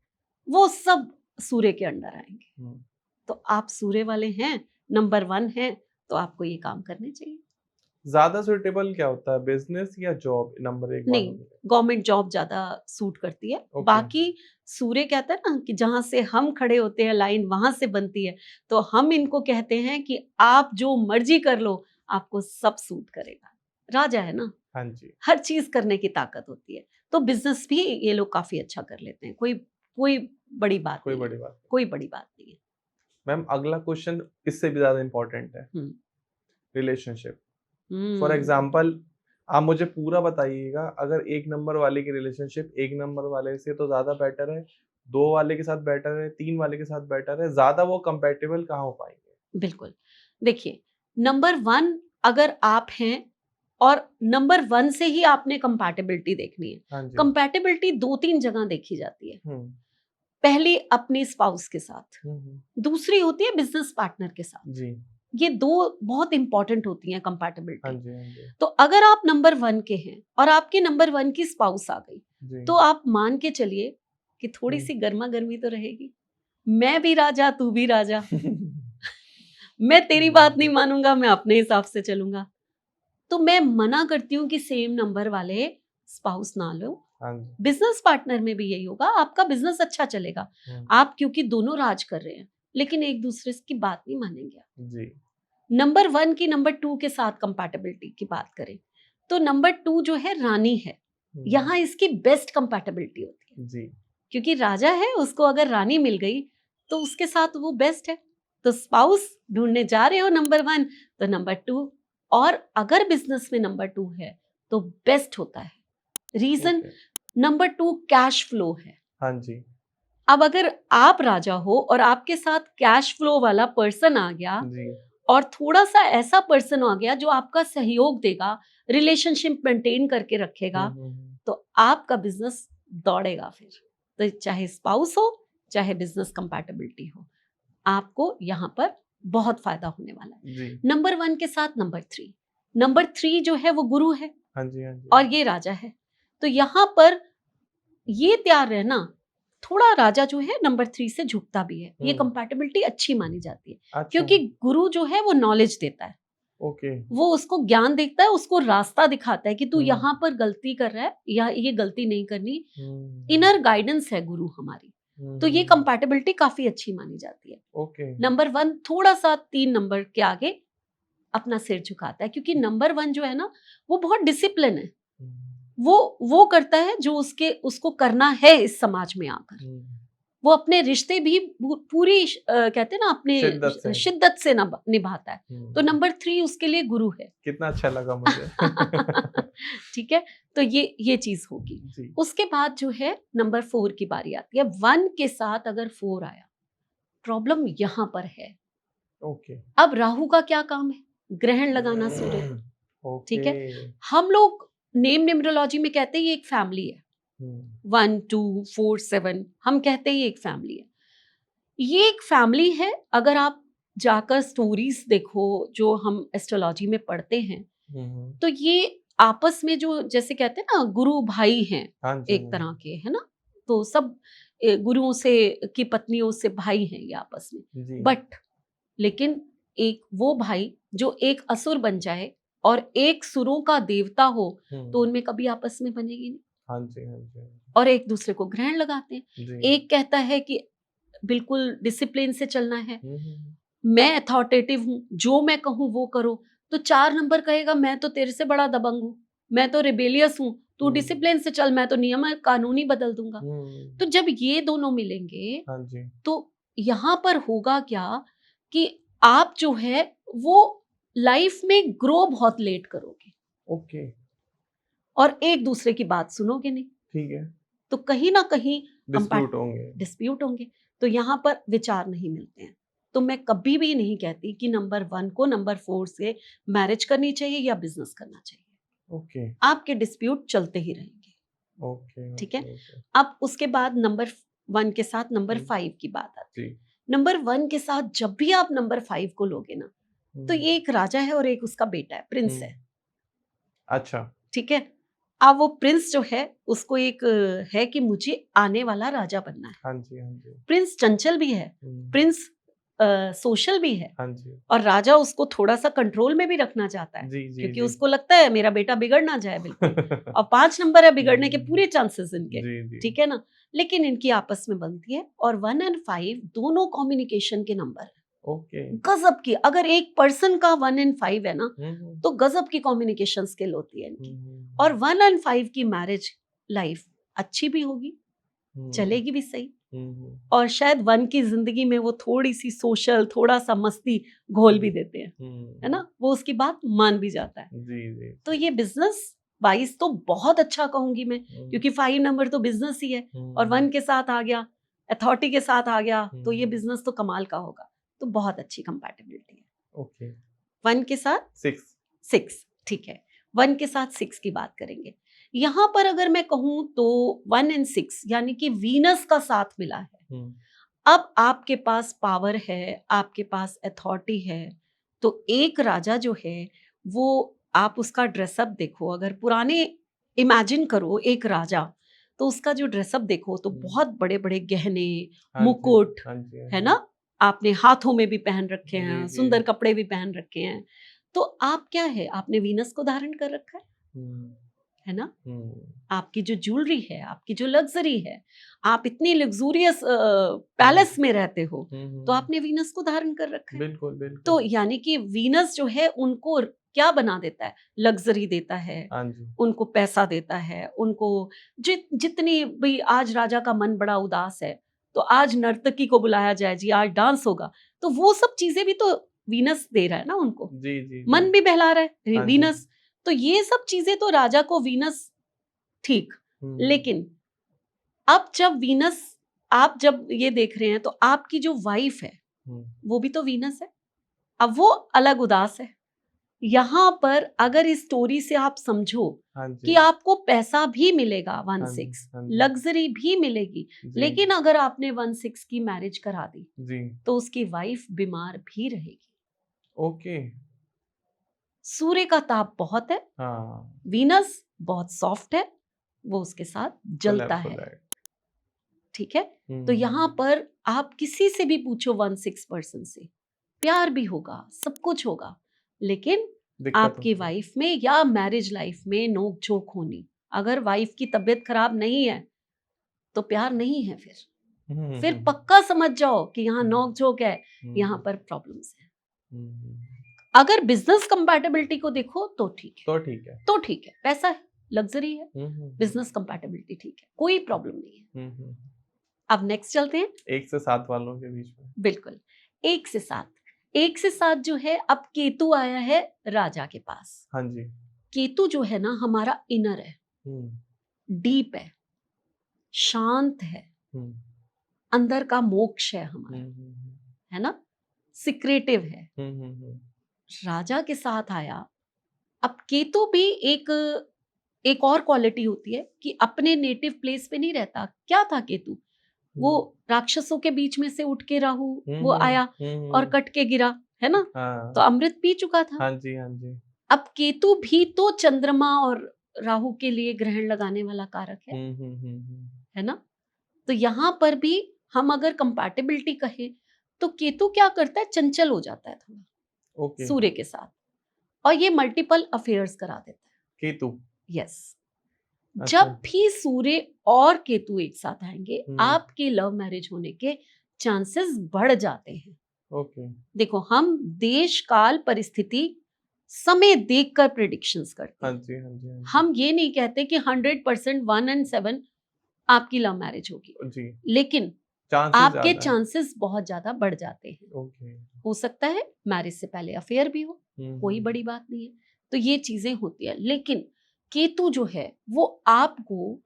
वो सब सूर्य के अंडर आएंगे। हुँ। तो आप सूर्य वाले हैं, नंबर 1 हैं, तो आपको ये काम करने चाहिए। ज़्यादा सूटेबल क्या होता है, बिज़नेस या जॉब नंबर 1 वालों नहीं, के लिए? गवर्नमेंट जॉब ज्यादा सूट करती है। ओके। बाकी सूर्य कहता है ना कि जहां से हम खड़े होते हैं लाइन वहां से बनती है। तो हम इनको कहते हैं कि आप जो मर्जी कर लो, आपको सब सूट करेगा। राजा है ना, हाँ जी, हर चीज करने की ताकत होती है। तो बिजनेस भी ये लोग काफी अच्छा कर लेते हैं, कोई कोई बड़ी बात कोई नहीं है, बड़ी बात नहीं। कोई बड़ी बात नहीं है। मैम अगला क्वेश्चन इससे भी ज़्यादा इम्पोर्टेंट है, हम्म रिलेशनशिप। फॉर हम्म एग्ज़ाम्पल आप मुझे पूरा बताइएगा, अगर 1 नंबर वाले की रिलेशनशिप 1 नंबर वाले से तो ज़्यादा बेटर है, 2 वाले के साथ बेटर है, 3 वाले के साथ बेटर है, ज़्यादा वो कंपैटिबल कहाँ हो पाएँगे? बिल्कुल। देखिए, नंबर 1 अगर आप हैं, और नंबर 1 से ही आपने कंपैटिबिलिटी देखनी है। हाँ जी। कंपैटिबिलिटी 2-3 जगह देखी जाती है। हुँ, पहली अपनी स्पाउस के साथ, हुँ, हुँ। दूसरी होती है बिजनेस पार्टनर के साथ। जी। ये 2 बहुत इंपॉर्टेंट होती हैं हाँ कंपैटिबिलिटी। जी, हाँ जी। तो अगर आप नंबर 1 के हैं और आपके नंबर 1 की स्पाउस आ गई, जी। तो आप मान के चलिए कि थोड़ी-सी हुँ। गर्मा-गर्मी तो रहेगी। मैं भी राजा, तू भी राजा। मैं तेरी बात नहीं मानूँगा, मैं अपने हिसाब से चलूँगा। तो मैं मना करती हूँ कि सेम नंबर वाले स्पाउस ना लो। हाँ जी। बिजनेस पार्टनर में भी यही होगा, आपका बिजनेस अच्छा चलेगा, आप क्योंकि दोनों राज कर रहे हैं, लेकिन एक दूसरे की बात नहीं मानेंगे जी। नंबर 1 की नंबर 2 के साथ कंपैटिबिलिटी की बात करें तो नंबर 2 जो है रानी है, यहाँ इसकी बेस्ट कंपैटिबिलिटी होती है जी। क्योंकि राजा है, उसको अगर रानी मिल गई तो उसके साथ वो बेस्ट है। तो स्पाउस ढूंढने जा रहे हो नंबर 1 तो नंबर 2, और अगर बिजनेस में नंबर 2 है तो बेस्ट होता है। रीजन नंबर 2 कैश फ्लो है। हाँ जी। अब अगर आप राजा हो और आपके साथ कैश फ्लो वाला पर्सन आ गया जी। और थोड़ा सा ऐसा पर्सन आ गया जो आपका सहयोग देगा, रिलेशनशिप मेंटेन करके रखेगा, तो आपका बिजनेस दौड़ेगा फिर। तो चाहे स्पाउस हो चाहे बिजनेस कंपैटिबिलिटी हो, आपको यहाँ पर बहुत फायदा होने वाला है। जी। नंबर 1 के साथ नंबर 3 जो है वो गुरु है। हाँ जी। हाँ जी। और ये राजा है। तो यहाँ पर ये तैयार रहना, थोड़ा राजा जो है नंबर 3 से झुकता भी है, ये कंपैटिबिलिटी अच्छी मानी जाती है। अच्छा। क्योंकि गुरु जो है वो नॉलेज देता है, वो उसको ज्ञान देता है, उसको रास्ता दिखाता है कि तू यहाँ पर गलती कर रहा है या ये गलती नहीं करनी। इनर गाइडेंस है गुरु हमारी, तो ये कंपैटिबिलिटी काफी अच्छी मानी जाती है। नंबर 1 थोड़ा सा 3 नंबर के आगे अपना सिर झुकाता है, क्योंकि नंबर 1 जो है ना वो बहुत डिसिप्लिन है, वो करता है जो उसको करना है इस समाज में आकर। वो अपने रिश्ते भी पूरी कहते हैं ना अपने शिद्दत से निभाता है। तो नंबर 3 उसके लिए गुरु है। कितना अच्छा लगा मुझे। ठीक है, तो ये चीज होगी। उसके बाद जो है नंबर 4 की बारी आती है। 1 के साथ अगर 4 आया, प्रॉब्लम यहाँ पर है। अब राहु का क्या काम है? ग्रहण लगाना सूर्य। ठीक है, हम लोग नेम न्यूमरोलॉजी में कहते हैं ये एक फैमिली है। 1 2 4 7 हम कहते हैं ये एक फैमिली है। ये एक फैमिली है। अगर आप जाकर स्टोरीज देखो जो हम एस्ट्रोलॉजी में पढ़ते हैं, तो ये आपस में जो जैसे कहते हैं ना गुरु भाई हैं, एक तरह के, है ना। तो सब गुरुओं से की पत्नियों से भाई हैं ये आपस में। बट लेकिन एक वो भाई जो एक असुर बन जाए और एक सुरों का देवता हो, तो उनमें कभी आपस में बनेगी नहीं। हाँ जी, हाँ जी। और एक दूसरे को ग्रहण लगाते हैं। एक कहता है कि बिल्कुल डिसिप्लिन से चलना है, मैं अथॉरिटेटिव हूँ, जो मैं कहूँ वो करो। तो 4 नंबर कहेगा मैं तो तेरे से बड़ा दबंग हूँ, मैं तो रिबेलियस हूँ, तू डिसिप्लिन से चल, मैं तो नियम कानूनी बदल दूंगा। तो जब ये दोनों मिलेंगे, तो यहाँ पर होगा क्या कि आप जो है वो लाइफ में ग्रो बहुत लेट करोगे। और एक दूसरे की बात सुनोगे नहीं। ठीक है, तो कहीं ना कहीं डिस्प्यूट होंगे। तो यहाँ पर विचार नहीं मिलते हैं। तो मैं कभी भी नहीं कहती कि नंबर 1 को नंबर 4 से मैरिज करनी चाहिए या बिजनेस करना चाहिए। आपके डिस्प्यूट चलते ही रहेंगे। ठीक है, अब उसके बाद नंबर 1 के साथ नंबर 5 की बात आती है। नंबर 1 के साथ जब भी आप नंबर 5 को लोगे ना, तो ये एक राजा है और एक उसका बेटा है, प्रिंस है। अच्छा, ठीक है। अब वो प्रिंस जो है उसको एक है कि मुझे आने वाला राजा बनना है। हाँ जी, हाँ जी। प्रिंस चंचल भी है, प्रिंस सोशल भी है। हाँ जी। और राजा उसको थोड़ा सा कंट्रोल में भी रखना चाहता है, क्योंकि उसको लगता है मेरा बेटा बिगड़ ना जाए बिल्कुल। और 5 नंबर है, बिगड़ने के पूरे चांसेस इनके। ठीक है ना, लेकिन इनकी आपस में बनती है। और 1 और 5 दोनों कम्युनिकेशन के नंबर है। गजब की, अगर एक पर्सन का 1 और 5 है ना, तो गजब की कम्युनिकेशन स्किल होती है इनकी। और 1 और 5 की मैरिज लाइफ अच्छी भी होगी, चलेगी भी सही। और शायद 1 की जिंदगी में वो थोड़ी सी सोशल, थोड़ा सा मस्ती घोल भी देते हैं, है ना, वो उसकी बात मान भी जाता है। जी। तो ये बिजनेस वाइज तो बहुत अच्छा कहूंगी मैं, क्योंकि 5 नंबर तो बिजनेस ही है, और 1 के साथ आ गया, अथॉरिटी के साथ आ गया, तो ये बिजनेस तो कमाल का होगा। तो बहुत अच्छी कंपैटिबिलिटी है। 1 के साथ 6, ठीक है। 1 के साथ 6 की बात करेंगे। यहाँ पर अगर मैं कहूँ तो 1 और 6 यानी कि वीनस का साथ मिला है। अब आपके पास पावर है, आपके पास अथॉरिटी है। तो एक राजा जो है वो, आप उसका ड्रेसअप देखो, अगर पुराने इमेजिन करो एक राजा, तो उसका जो ड्रेसअप देखो तो बहुत बड़े बड़े गहने, मुकुट, है ना, आपने हाथों में भी पहन रखे हैं, सुंदर कपड़े भी पहन रखे हैं। तो आप क्या है, आपने वीनस को धारण कर रखा है ना। आपकी जो ज्वेलरी है, आपकी जो लग्जरी है, आप इतनी लग्जूरियस पैलेस में रहते हो, तो आपने वीनस को धारण कर रखा है। बिल्कुल बिल्कुल। तो यानी कि वीनस जो है उनको क्या बना देता है, लग्जरी देता है, हाँ जी। उनको पैसा देता है, उनको जितनी भाई आज राजा का मन बड़ा उदास है तो आज नर्तकी को बुलाया जाए जी, आज डांस होगा, तो वो सब चीजें भी तो वीनस दे रहा है ना उनको, जी जी मन जी। भी बहला रहा है हाँ जी। वीनस। तो ये सब चीजें तो राजा को वीनस ठीक, लेकिन अब जब वीनस, आप जब ये देख रहे हैं तो आपकी जो वाइफ है वो भी तो वीनस है, अब वो अलग उदास है। यहाँ पर अगर इस स्टोरी से आप समझो हाँ जी। कि आपको पैसा भी मिलेगा हाँ 1/6, जी, हाँ जी। लग्जरी भी मिलेगी, जी लेकिन अगर आपने 1/6 की मैरिज करा दी जी। तो उसकी वाइफ बीमार भी रहेगी। ओके। सूर्य का ताप बहुत है, हाँ। वीनस बहुत सॉफ्ट है, वो उसके साथ जलता फुल है, ठीक है। तो यहाँ हम्म। पर आप किसी से भी पूछो 1/6 पर्सन से, प्यार भी होगा, सब कुछ होगा, लेकिन दिक्कत आपकी होती है। वाइफ में या मैरिज लाइफ में नोक झोंक होनी। अगर वाइफ की तबीयत खराब नहीं है तो प्यार नहीं है, फिर पक्का समझ जाओ कि यहाँ नोक झोंक है, यहाँ पर प्रॉब्लम्स है। अगर बिजनेस कंपैटिबिलिटी को देखो तो ठीक है, तो ठीक है। तो ठीक है, पैसा है, लग्जरी है, बिजनेस कंपैटिबिलिटी ठीक है, कोई प्रॉब्लम नहीं है। अब नेक्स्ट चलते हैं 1 से 7 वालों के बीच में। बिल्कुल 1 से 7, 1 से 7 जो है, अब केतु आया है राजा के पास। हाँ जी। केतु जो है ना हमारा इनर है, डीप है, शांत है, अंदर का मोक्ष है हमारा, है ना, सिक्रेटिव है। राजा के साथ आया। अब केतु भी एक और क्वालिटी होती है कि अपने नेटिव प्लेस पे नहीं रहता। क्या था केतु, वो राक्षसों के बीच में से उठ के राहु वो आया और कट के गिरा, है ना, तो अमृत पी चुका था। हाँ जी हाँ जी। अब केतु भी तो चंद्रमा और राहु के लिए ग्रहण लगाने वाला कारक है ना। तो यहाँ पर भी हम अगर कंपैटिबिलिटी कहें तो केतु क्या करता है, चंचल हो जाता है थोड़ा सूर्य के साथ, और ये मल्टीपल अफेयर्स करा देता है केतु। यस। जब भी सूर्य और केतु एक साथ आएंगे आपकी लव मैरिज होने के चांसेस बढ़ जाते हैं। ओके। देखो हम देश काल परिस्थिति समय देखकर प्रेडिक्शंस करते हैं। हाँ जी हाँ जी हाँ जी। हम ये नहीं कहते कि 100% 1 and 7 आपकी लव मैरिज होगी जी। लेकिन आपके चांसेस बहुत ज्यादा बढ़ जाते हैं। ओके। हो सकता है मैरिज से पहले अफेयर भी हो, कोई बड़ी बात नहीं है। तो ये चीजें होती है, लेकिन केतु जो है वो आपको,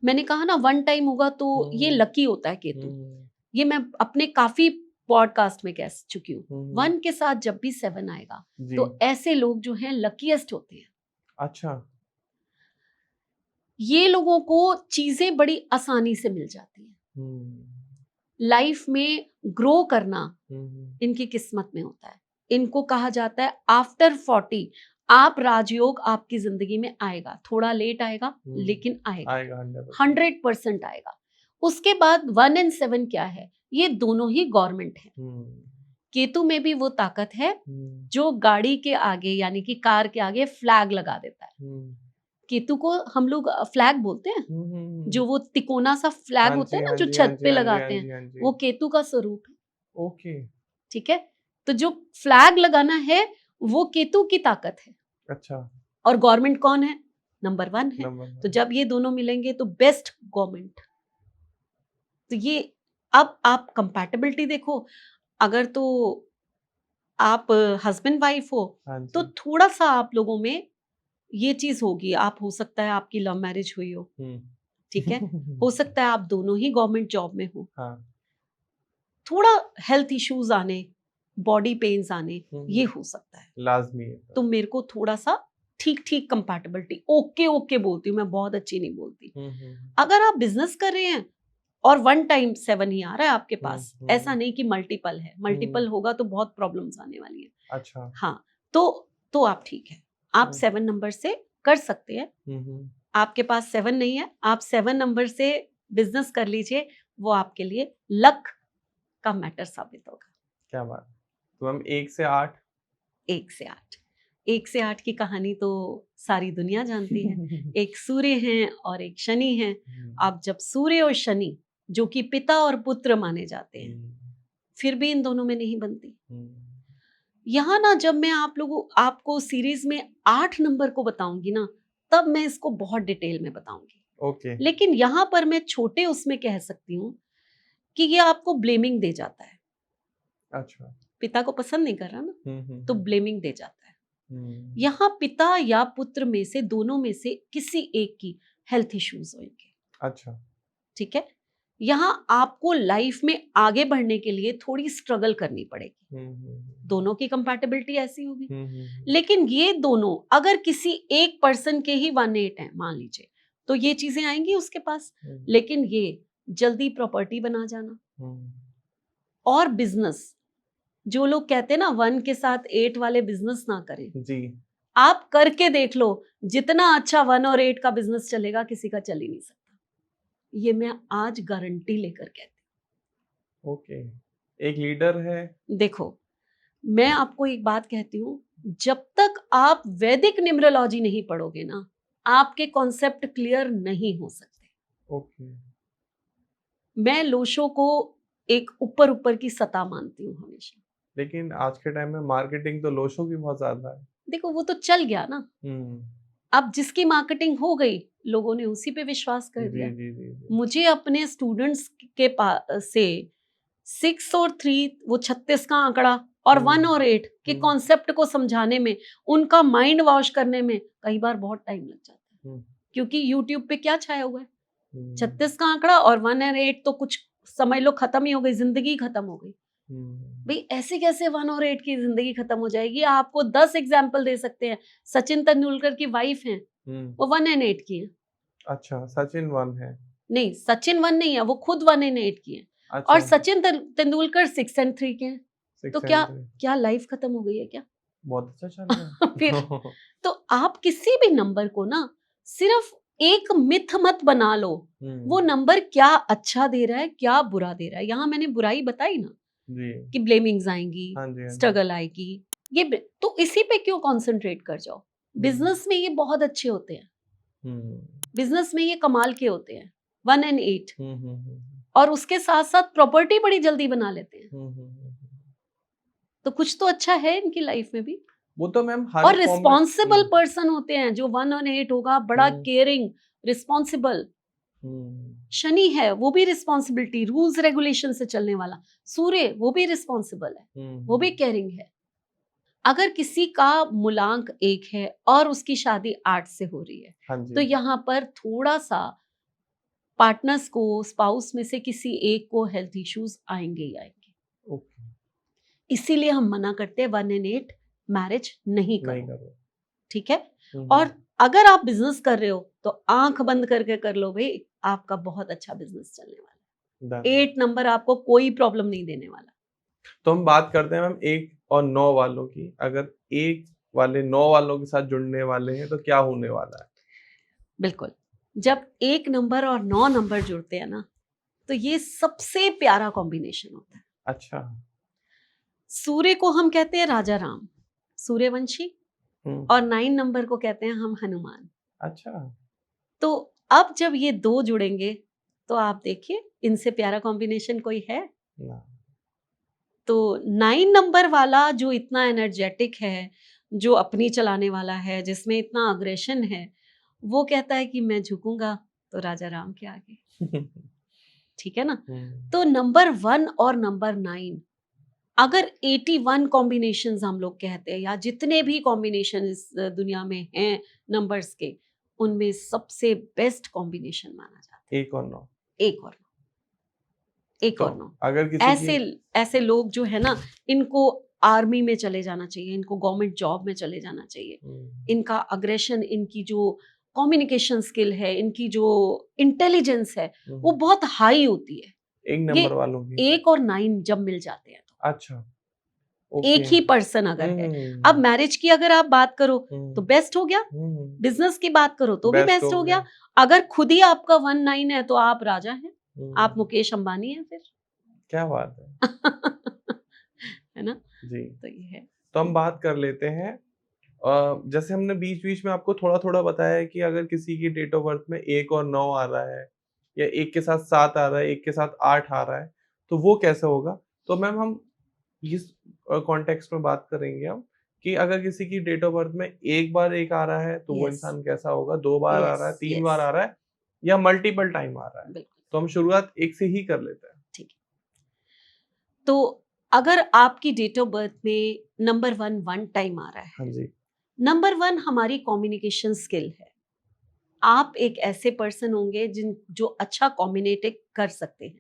मैंने कहा ना 1 टाइम होगा तो ये लकी होता है केतु। ये मैं अपने काफी पॉडकास्ट में कह चुकी हूँ। 1 के साथ जब भी 7 आएगा तो ऐसे लोग जो हैं लकीएस्ट होते हैं। अच्छा। ये लोगों को चीजें बड़ी आसानी से मिल जाती हैं। लाइफ में ग्रो करना इनकी किस्मत में होता है। इनको कहा जाता है आफ्टर 40 आप राजयोग आपकी जिंदगी में आएगा, थोड़ा लेट आएगा लेकिन आएगा 100% आएगा। उसके बाद 1 and 7 क्या है, ये दोनों ही गवर्नमेंट है। केतु में भी वो ताकत है जो गाड़ी के आगे यानी कि कार के आगे फ्लैग लगा देता है। केतु को हम लोग फ्लैग बोलते हैं, जो वो तिकोना सा फ्लैग होता है ना जो छत पे लगाते हैं, वो केतु का स्वरूप है। ओके। ठीक है, तो जो फ्लैग लगाना है वो केतु की ताकत है। अच्छा। और गवर्नमेंट कौन है, नंबर 1 है। तो जब ये दोनों मिलेंगे तो बेस्ट गवर्नमेंट। तो ये अब आप कंपैटिबिलिटी देखो, अगर तो आप हस्बैंड वाइफ हो तो थोड़ा सा आप लोगों में ये चीज होगी। आप हो सकता है आपकी लव मैरिज हुई हो, ठीक है, हो सकता है आप दोनों ही गवर्नमेंट जॉब में हो। थोड़ा हेल्थ इश्यूज आने, बॉडी पेन्स आने, ये हो सकता है लाजमी है। तो मेरे को थोड़ा सा ठीक ठीक कंपैटिबिलिटी ओके बोलती हूँ मैं, बहुत अच्छी नहीं बोलती। अगर आप बिजनेस कर रहे हैं और 1 टाइम 7 ही आ रहा है आपके पास, ऐसा नहीं कि मल्टीपल है, मल्टीपल होगा तो बहुत प्रॉब्लम्स आने वाली है। अच्छा। हाँ, तो आप ठीक है, आप 7 नंबर से कर सकते हैं। आपके पास 7 नहीं है, आप 7 नंबर से बिजनेस कर लीजिए, वो आपके लिए लक का मैटर साबित होगा। क्या बात। तो हम 1 से 8 1 से 8। 1 से 8 की कहानी तो सारी दुनिया जानती है। एक सूर्य हैं और एक शनि हैं। अब जब सूर्य और शनि जो कि पिता और पुत्र माने जाते हैं, फिर भी इन दोनों में नहीं बनती। यहाँ ना जब मैं आपको सीरीज में 8 नंबर को बताऊंगी ना, तब मैं इसको बहुत डिटेल में बताऊंगी। ओके। लेकिन यहाँ पर मैं छोटे उसमें कह सकती हूँ कि ये आपको ब्लेमिंग दे जाता है। अच्छा। पिता को पसंद नहीं कर रहा ना, तो ब्लेमिंग दे जाता है। यहाँ पिता या पुत्र में से, दोनों में से किसी एक की हेल्थ इश्यूज होंगे। अच्छा। ठीक है, यहाँ आपको लाइफ में आगे बढ़ने के लिए थोड़ी स्ट्रगल करनी पड़ेगी। दोनों की कंपैटिबिलिटी ऐसी होगी। लेकिन ये दोनों अगर किसी एक पर्सन के ही 1-8 हैं मान लीजिए, तो ये चीजें आएंगी उसके पास। लेकिन ये जल्दी प्रॉपर्टी बना जाना और बिजनेस, जो लोग कहते हैं ना 1 के साथ 8 वाले बिजनेस ना करें जी। आप करके देख लो, जितना अच्छा 1 और 8 का बिजनेस चलेगा किसी का चल ही नहीं सकता। ये मैं आज गारंटी लेकर कहती हूँ। ओके। एक लीडर है। देखो, मैं आपको एक बात कहती हूँ, जब तक आप वैदिक न्यूमरोलॉजी नहीं पढ़ोगे ना, आपके कॉन्सेप्ट क्लियर नहीं हो सकते। ओके। मैं लोशो को एक ऊपर ऊपर की सतह मानती हूँ हमेशा। लेकिन आज के टाइम में मार्केटिंग तो लोशो की बहुत ज्यादा है। देखो वो तो चल गया ना, अब जिसकी मार्केटिंग हो गई लोगों ने उसी पे विश्वास कर दिया। जी। मुझे अपने स्टूडेंट्स के से 6 और 3 वो 36 का आंकड़ा और 1 और 8 के कॉन्सेप्ट को समझाने में, उनका माइंड वॉश करने में कई बार बहुत टाइम लग जाता है। क्योंकि यूट्यूब पे क्या छाया हुआ है, 36 का आंकड़ा और 1 और 8 तो कुछ समझ लो खत्म ही हो गई, जिंदगी खत्म हो गई। भाई ऐसे कैसे 1 और 8 की जिंदगी खत्म हो जाएगी? आपको 10 एग्जाम्पल दे सकते हैं। सचिन तेंदुलकर की वाइफ हैं, वो 1 और 8 की है। अच्छा, सचिन 1 है? नहीं, सचिन 1 नहीं है, वो खुद 1 और 8 की है। अच्छा। और सचिन तेंदुलकर 6 और 3 के हैं। तो क्या लाइफ खत्म हो गई है क्या? बहुत अच्छा चल रहा है। फिर तो आप किसी भी नंबर को ना सिर्फ एक मिथ मत बना लो, वो नंबर क्या अच्छा दे रहा है क्या बुरा दे रहा है। यहाँ मैंने बुराई बताई ना जी। कि ब्लेमिंग्स आएंगी, स्ट्रगल आएगी, ये तो इसी पे क्यों कंसंट्रेट कर जाओ। बिजनेस में ये बहुत अच्छे होते हैं, बिजनेस में ये कमाल के होते हैं 1 और 8, और उसके साथ साथ प्रॉपर्टी बड़ी जल्दी बना लेते हैं। तो कुछ तो अच्छा है इनकी लाइफ में भी। वो तो मैम और रिस्पॉन्सिबल पर्सन होते हैं जो 1 और 8 होगा, बड़ा केयरिंग, रिस्पॉन्सिबल। शनि है वो भी रिस्पॉन्सिबिलिटी, रूल्स रेगुलेशन से चलने वाला। सूर्य वो भी रिस्पॉन्सिबल है, वो भी केयरिंग है। अगर किसी का मूलांक 1 है और उसकी शादी 8 से हो रही है, तो यहाँ पर थोड़ा सा पार्टनर्स को, स्पाउस में से किसी एक को हेल्थ इश्यूज आएंगे ही आएंगे। इसीलिए हम मना करते हैं 1 और 8 मैरिज नहीं करो। ठीक है। और अगर आप बिजनेस कर रहे हो तो आंख बंद करके कर लो भाई, आपका बहुत अच्छा बिजनेस चलने वाला है। 8 नंबर आपको कोई प्रॉब्लम नहीं देने वाला। तो हम बात करते हैं मैम 1 और 9 वालों की। अगर 1 वाले 9 वालों के साथ जुड़ने वाले हैं तो क्या होने वाला है? बिल्कुल, जब 1 नंबर और 9 नंबर जुड़ते हैं ना, तो ये सबसे प्यारा कॉम्बिनेशन होता है। अच्छा। सूर्य को हम कहते हैं राजा राम, सूर्यवंशी, और 9 नंबर को कहते हैं हम हनुमान। अच्छा। तो अब जब ये 2 जुड़ेंगे तो आप देखिए इनसे प्यारा कॉम्बिनेशन कोई है ना। तो 9 नंबर वाला जो इतना एनर्जेटिक है, जो अपनी चलाने वाला है, जिसमें इतना अग्रेशन है, वो कहता है कि मैं झुकूंगा तो राजा राम के आगे। ठीक है ना। तो नंबर 1 और नंबर 9 अगर 81 कॉम्बिनेशंस हम लोग कहते हैं, या जितने भी कॉम्बिनेशन इस दुनिया में हैं नंबर्स के, उनमें सबसे बेस्ट कॉम्बिनेशन माना जाता है 1 और 9। 1 और 9, 1 और 9। अगर किसी ऐसे लोग जो है ना, इनको आर्मी में चले जाना चाहिए, इनको गवर्नमेंट जॉब में चले जाना चाहिए। इनका अग्रेशन, इनकी जो कम्युनिकेशन स्किल है, इनकी जो इंटेलिजेंस है, वो बहुत हाई होती है। 1 नंबर वालों की 1 और 9 जब मिल जाते हैं तो। अच्छा। एक ही पर्सन अगर है। अब मैरिज की अगर आप बात करो तो बेस्ट हो गया, बिजनेस की बात करो तो भी बेस्ट हो गया। अगर खुद ही आपका 1-9 है तो आप राजा हैं, आप मुकेश अंबानी हैं फिर। क्या बात है। है ना जी। तो ये है। तो हम बात कर लेते हैं। जैसे हमने बीच-बीच में आपको थोड़ा-थोड़ा बताया है कि अगर किसी की डेट ऑफ बर्थ में 1 और 9 आ रहा है या 1 के साथ 7 आ रहा है, 1 के साथ 8 आ रहा है, तो वो कैसे होगा? तो मैम हम इस कॉन्टेक्स्ट में बात करेंगे हम कि अगर किसी की डेट ऑफ बर्थ में 1 बार 1 आ रहा है, तो वो यस, इंसान कैसा होगा? 2 बार आ रहा है, यस, 3 बार यस, आ रहा है या मल्टीपल टाइम आ रहा है? बिल्कुल, तो हम शुरुआत 1 से ही कर लेते हैं। ठीक है। तो अगर आपकी डेट ऑफ बर्थ में नंबर 1 टाइम आ रहा है, हाँ जी। नंबर 1 हमारी कम्युनिकेशन स्किल है। आप एक ऐसे पर्सन होंगे जो अच्छा कम्युनिकेट कर सकते हैं।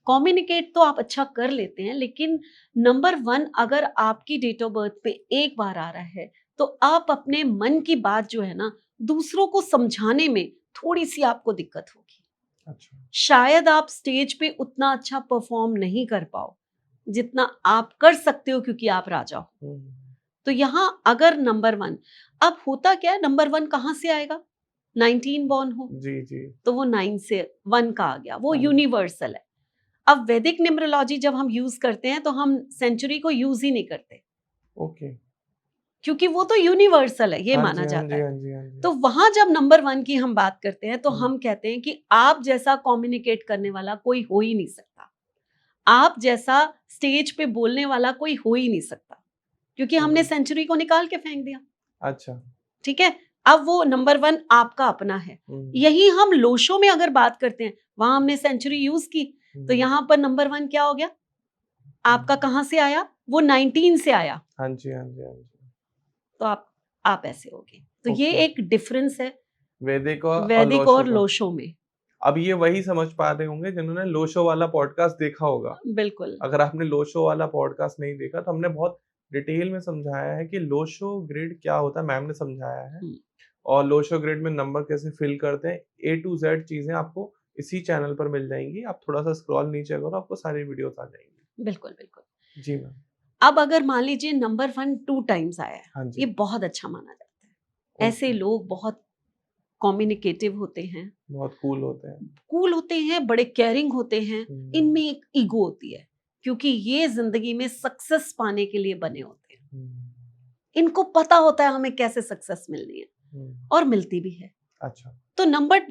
कम्युनिकेट तो आप अच्छा कर लेते हैं, लेकिन नंबर 1 अगर आपकी डेट ऑफ बर्थ पे 1 बार आ रहा है, तो आप अपने मन की बात जो है ना, दूसरों को समझाने में थोड़ी-सी आपको दिक्कत होगी। अच्छा। शायद आप स्टेज पे उतना अच्छा परफॉर्म नहीं कर पाओ, जितना आप कर सकते हो क्योंकि आप राजा हो। हुँ। तो यहाँ अगर नंबर 1, अब होता क्या है, नंबर 1 कहाँ से आएगा? 19 बॉर्न हो, जी, जी। तो वो 9 से 1 का आ गया, वो हाँ जी। यूनिवर्सल है। अब वैदिक न्यूमरोलॉजी जब हम यूज़ करते हैं, तो हम सेंचुरी को यूज़ ही नहीं करते, ओके। क्योंकि वो तो यूनिवर्सल है, ये हाँ माना जी, हाँ जाता जी, है। हाँ जी, हाँ जी। तो वहाँ जब नंबर 1 की हम बात करते हैं, तो हुँ। हम कहते हैं कि आप जैसा कम्युनिकेट करने वाला कोई हो ही नहीं सकता। आप जैसा स्टेज पे बोलने वाला कोई हो ही नहीं सकता, क्योंकि हाँ हमने जी। सेंचुरी को निकाल के फेंक दिया। अच्छा। ठीक है? अब वो नंबर 1 आपका अपना है। हुँ, यही हम लोशो में अगर बात करते हैं, वहाँ हमने सेंचुरी यूज़ की, तो हुँ, यहाँ पर नंबर 1 क्या हो गया? आपका हुँ। कहाँ से आया? वो 19 से आया, हाँ जी, हाँ जी, हाँ जी। तो आप ऐसे हो गए। तो ये ओके। एक डिफरेंस है वैदिक और वैदिक लोशो और का। लोशो में। अब ये वही समझ पा रहे होंगे जिन्होंने लोशो वाला पॉडकास्ट देखा होगा। बिल्कुल, अगर आपने लोशो वाला पॉडकास्ट नहीं देखा तो हमने बहुत डिटेल में समझाया है कि लोशो ग्रिड क्या होता है, मैम ने समझाया है। हुँ, और लोशो ग्रिड में नंबर कैसे फिल करते हैं, ए टू ज़ेड चीज़ें आपको इसी चैनल पर मिल जाएँगी। आप थोड़ा-सा स्क्रॉल नीचे करो, आपको सारी वीडियोज़ आ जाएँगी। बिल्कुल, बिल्कुल। जी मैम। अब अगर मान लीजिए नंबर 1 2 टाइम्स आया है, हाँ ये जी। बहुत अच्छा माना जाता है। ऐसे ओके। लोग बहुत कम्युनिकेटिव होते हैं, बहुत कूल होते हैं। कूल होते हैं, बड़े केयरिंग होते हैं, हुँ, इनमें एक ईगो होती है, क्योंकि ये ज़िंदगी में सक्सेस पाने के लिए बने होते हैं। हुँ, इनको पता होता है हमें कैसे सक्सेस मिलनी है, हुँ। और मिलती भी है। अच्छा। तो नंबर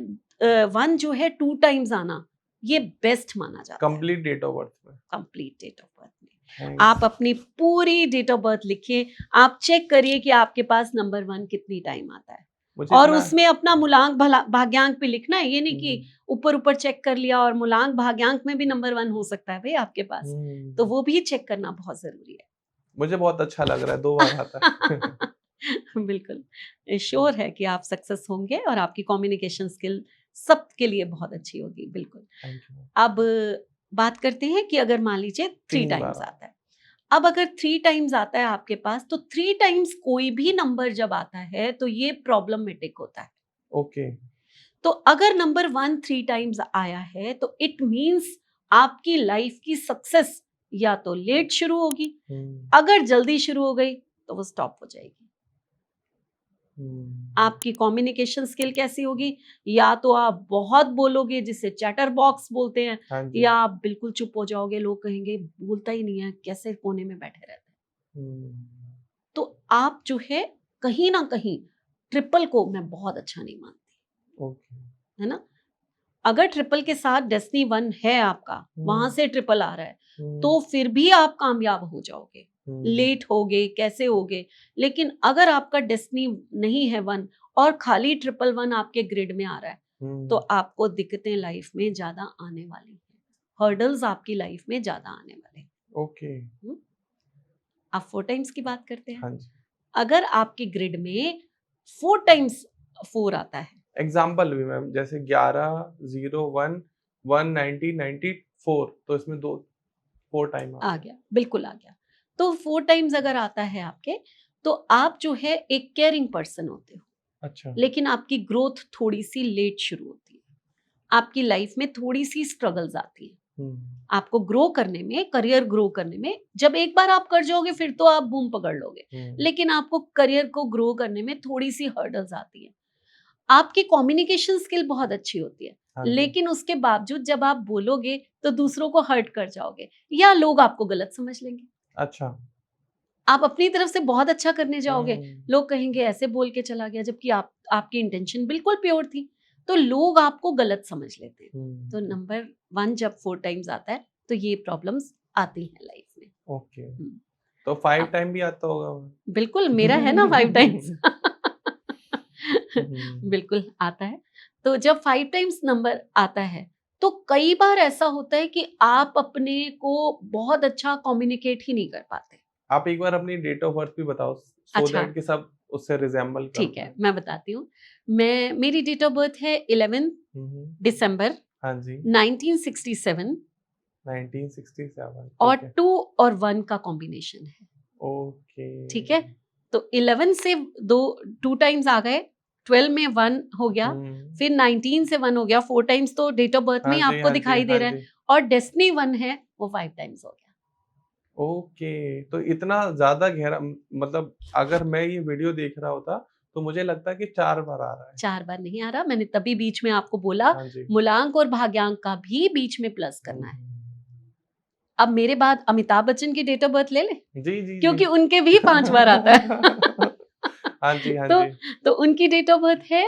1 जो है 2 टाइम्स आना, ये बेस्ट माना जाता है कंप्लीट डेट ऑफ बर्थ में। कंप्लीट डेट ऑफ बर्थ में। थैंक्स। आप अपनी पूरी डेट ऑफ बर्थ लिखिए, आप चेक करिए कि आपके पास नंबर 1 कितनी टाइम आता है, मुझे और इतना। उसमें अपना मूलांक भाग्यांक भी लिखना है। ये नहीं हुँ, कि ऊपर-ऊपर चेक कर लिया और मूलांक भाग्यांक में भी नंबर 1 हो सकता है भई आपके पास, तो हुँ। वो भी चेक करना बहुत ज़रूरी है। मुझे बहुत अच्छा लग रहा है, 2 बार आता है। बिल्कुल, श्योर है कि आप सक्सेस होंगे और आपकी कम्युनिकेशन स्किल सबके लिए बहुत अच्छी होगी, बिल्कुल। Thank you. अब बात करते हैं कि अगर मान लीजिए 3 3 बार टाइम्स आता आता है। अब अगर 3 टाइम्स आता है आपके पास, तो 3 टाइम्स कोई भी नंबर जब आता है, तो ये प्रॉब्लमैटिक होता है। ओके। तो अगर नंबर 1 3 टाइम्स आया है, तो इट मीन्स आपकी लाइफ की सक्सेस या तो लेट शुरू होगी, हुँ, अगर जल्दी शुरू हो गई, तो वो स्टॉप हो जाएगी। हुँ। आपकी कम्युनिकेशन स्किल कैसी होगी? या तो आप बहुत बोलोगे, जिसे चैटर बॉक्स बोलते हैं, हाँ जी। या आप बिल्कुल चुप हो जाओगे, लोग कहेंगे बोलता ही नहीं है, कैसे कोने में बैठे रहते हैं। हुँ, तो आप जो है, कहीं न कहीं ट्रिपल को मैं बहुत अच्छा नहीं मानती, ओके। है ना? अगर ट्रिपल के साथ डेस्टिनी 1 है आपका, वहाँ हुँ, से ट्रिपल आ रहा है, हुँ, तो फिर भी आप कामयाब हो जाओगे। हुँ, लेट होगे, कैसे होगे, लेकिन अगर आपका डेस्टिनी नहीं है 1 और खाली ट्रिपल 1 आपके ग्रिड में आ रहा है, तो हुँ, आपको दिक्कतें लाइफ में ज़्यादा आने वाली हैं। हर्डल्स आपकी लाइफ में ज़्यादा आने वाले हैं। ओके। हुँ? अब 4 टाइम्स की बात करते हैं। हाँ जी। अगर आपके ग्रिड में 4 टाइम्स 4 आता है, एग्ज़ाम्पल भी मैम जैसे 11, 0, 1, 1, 90, 94 तो इसमें 2 4 टाइम आ आ गया। गया, बिल्कुल आ गया। तो 4 टाइम्स अगर आता है आपके, तो आप जो है एक केयरिंग पर्सन होते हो, अच्छा। लेकिन आपकी ग्रोथ थोड़ी-सी लेट शुरू होती है। आपकी लाइफ में थोड़ी-सी स्ट्रगल्स आती हैं। हुँ, आपको ग्रो करने में, करियर ग्रो करने में, जब एक बार आप कर जाओगे फिर तो आप बूम पकड़ लोगे। हुँ, लेकिन आपको करियर को ग्रो करने में थोड़ी-सी हर्डल्स आती हैं। आपकी कम्युनिकेशन स्किल बहुत अच्छी होती है, हाँ जी। लेकिन उसके बावजूद जब आप बोलोगे, तो दूसरों को हर्ट कर जाओगे, या लोग आपको गलत समझ लेंगे। अच्छा। आप अपनी तरफ से बहुत अच्छा करने जाओगे, हम्म, लोग कहेंगे ऐसे बोल के चला गया, जबकि आपकी इंटेंशन बिल्कुल प्योर थी, तो लोग आपको गलत समझ लेते हैं। तो हम्म, नंबर 1 जब 4 टाइम्स आता है तो ये प्रॉब्लम्स आती हैं लाइफ में। ओके। हम्म, तो 5 अब टाइम भी आता होगा? बिल्कुल मेरा है ना 5 टाइम्स। हम्म, बिल्कुल आता है। तो जब 5 टाइम्स नंबर आता है तो कई बार ऐसा होता है कि आप अपने को बहुत अच्छा कम्युनिकेट ही नहीं कर पाते। आप एक बार अपनी डेट ऑफ बर्थ भी बताओ, सो अच्छा, दैट कि सब उससे रिजेम्बल कर ठीक है, पाए। मैं बताती हूँ। मेरी डेट ऑफ बर्थ है 11 हम्म, दिसंबर हाँ जी, 1967 1967, और ठीक है। 2 और 1 का कॉम्बिनेशन है। ओके। ठीक है? तो 11 से 2 टाइम्स आ गए, 12 में 1 हो गया, हम्म, फिर 19 से 1 हो गया, 4 टाइम्स तो डेट ऑफ बर्थ में हाँ ही जी, आपको हाँ जी, दिखाई दे हाँ रहा है, जी। और डेस्टिनी 1 है, वो 5 टाइम्स हो गया। ओके, तो इतना ज़्यादा गहरा मतलब अगर मैं ये वीडियो देख रहा होता, तो मुझे लगता कि 4 बार आ रहा है। 4 बार नहीं आ रहा, मैंने तभी बीच में आपको बोला, हाँ जी। मूलांक और भाग्यांक का भी बीच में प्लस करना है। हुँ। अब मेरे बाद अमिताभ बच्चन की डेट ऑफ बर्थ ले लें? जी, जी, जी। क्योंकि उनके भी 5 बार आता है। हाँ जी, हाँ तो जी। तो उनकी डेट ऑफ बर्थ है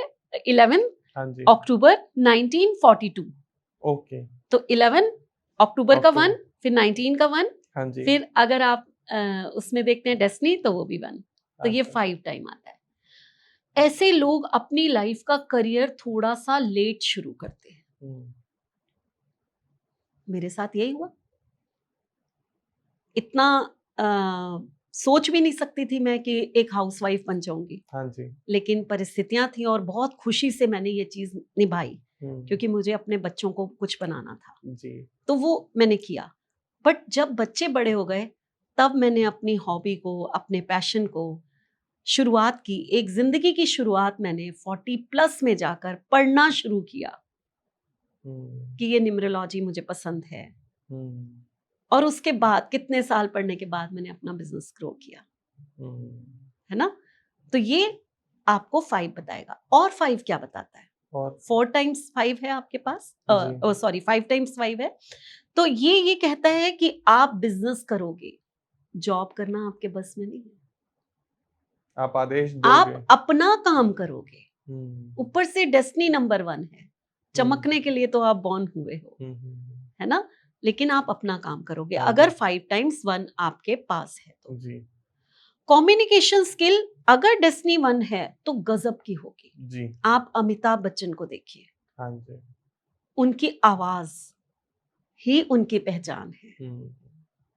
11 हाँ जी। अक्टूबर 1942। ओके, तो 11 अक्टूबर का 1, अक्टूबर। फिर 19 का 1, हाँ जी। फिर अगर आप उसमें देखते हैं डेस्टिनी तो वो भी 1, तो ये अच्छा। 5 टाइम आता है। ऐसे लोग अपनी लाइफ का करियर थोड़ा-सा लेट शुरू करते हैं। हुँ। मेरे साथ यही हुआ। इतना अ, सोच भी नहीं सकती थी मैं कि एक हाउसवाइफ बन जाऊँगी। हाँ जी। लेकिन परिस्थितियाँ थी और बहुत खुशी से मैंने ये चीज़ निभाई, हुँ। क्योंकि मुझे अपने बच्चों को कुछ बनाना था। जी। तो वो मैंने किया। बट जब बच्चे बड़े हो गए, तब मैंने अपनी हॉबी को, अपने पैशन को शुरुआत की। एक ज़िंदगी की शुरुआत मैंने 40 प्लस में जाकर पढ़ना शुरू किया हुँ। कि ये न्यूमरोलॉजी मुझे पसंद है। हुँ। और उसके बाद कितने साल पढ़ने के बाद मैंने अपना बिज़नेस ग्रो किया, हुँ। है ना? तो ये आपको 5 बताएगा। और 5 क्या बताता है? और 4 टाइम्स 5 है आपके पास, जी। सॉरी 5 टाइम्स 5 है। तो ये कहता है कि आप बिज़नेस करोगे, जॉब करना आपके बस में नहीं है। आप आदेश दोगे। आप अपना काम करोगे। हुँ। ऊपर से डेस्टिनी नंबर 1 है। हुँ। चमकने के लिए तो आप बॉर्न हुए हो, हुँ, हुँ। है ना? लेकिन आप अपना काम करोगे हाँ अगर जी। 5 टाइम्स 1 आपके पास है तो। जी। कम्युनिकेशन स्किल अगर डेस्टिनी 1 है तो गजब की होगी। जी। आप अमिताभ बच्चन को देखिए, हाँ जी। उनकी आवाज ही उनकी पहचान हुँ।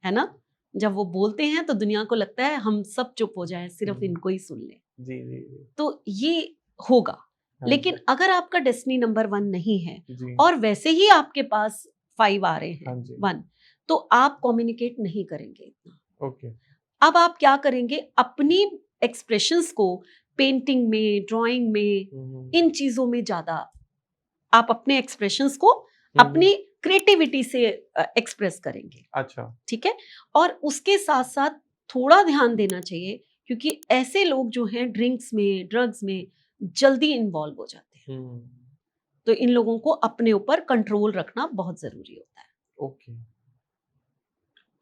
है ना? जब वो बोलते हैं तो दुनिया को लगता है हम सब चुप हो जाएं, सिर्फ हुँ। इनको ही सुन लें। जी, जी, जी। तो ये होगा। हाँ लेकिन जी। अगर आपका डेस्टिनी नंबर 1 नहीं है जी। और वैसे ही आपके पास 5 आ रहे हाँ हैं, जी। 1, तो आप कम्युनिकेट नहीं करेंगे इतना। ओके। अब आप क्या करेंगे, अपनी एक्सप्रेशंस को पेंटिंग में, ड्राइंग में, हुँ, हुँ। इन चीजों में ज्यादा आप अपने एक्सप्रेशंस को हुँ, हुँ। अपनी क्रिएटिविटी से एक्सप्रेस करेंगे। अच्छा। ठीक है? और उसके साथ-साथ थोड़ा ध्यान देना चाहिए, क्योंकि ऐसे लोग जो हैं ड्रिंक्स में, ड्रग्स में जल्दी इन्वॉल्व हो जाते हैं। हुँ। तो इन लोगों को अपने ऊपर कंट्रोल रखना बहुत ज़रूरी होता है। ओके।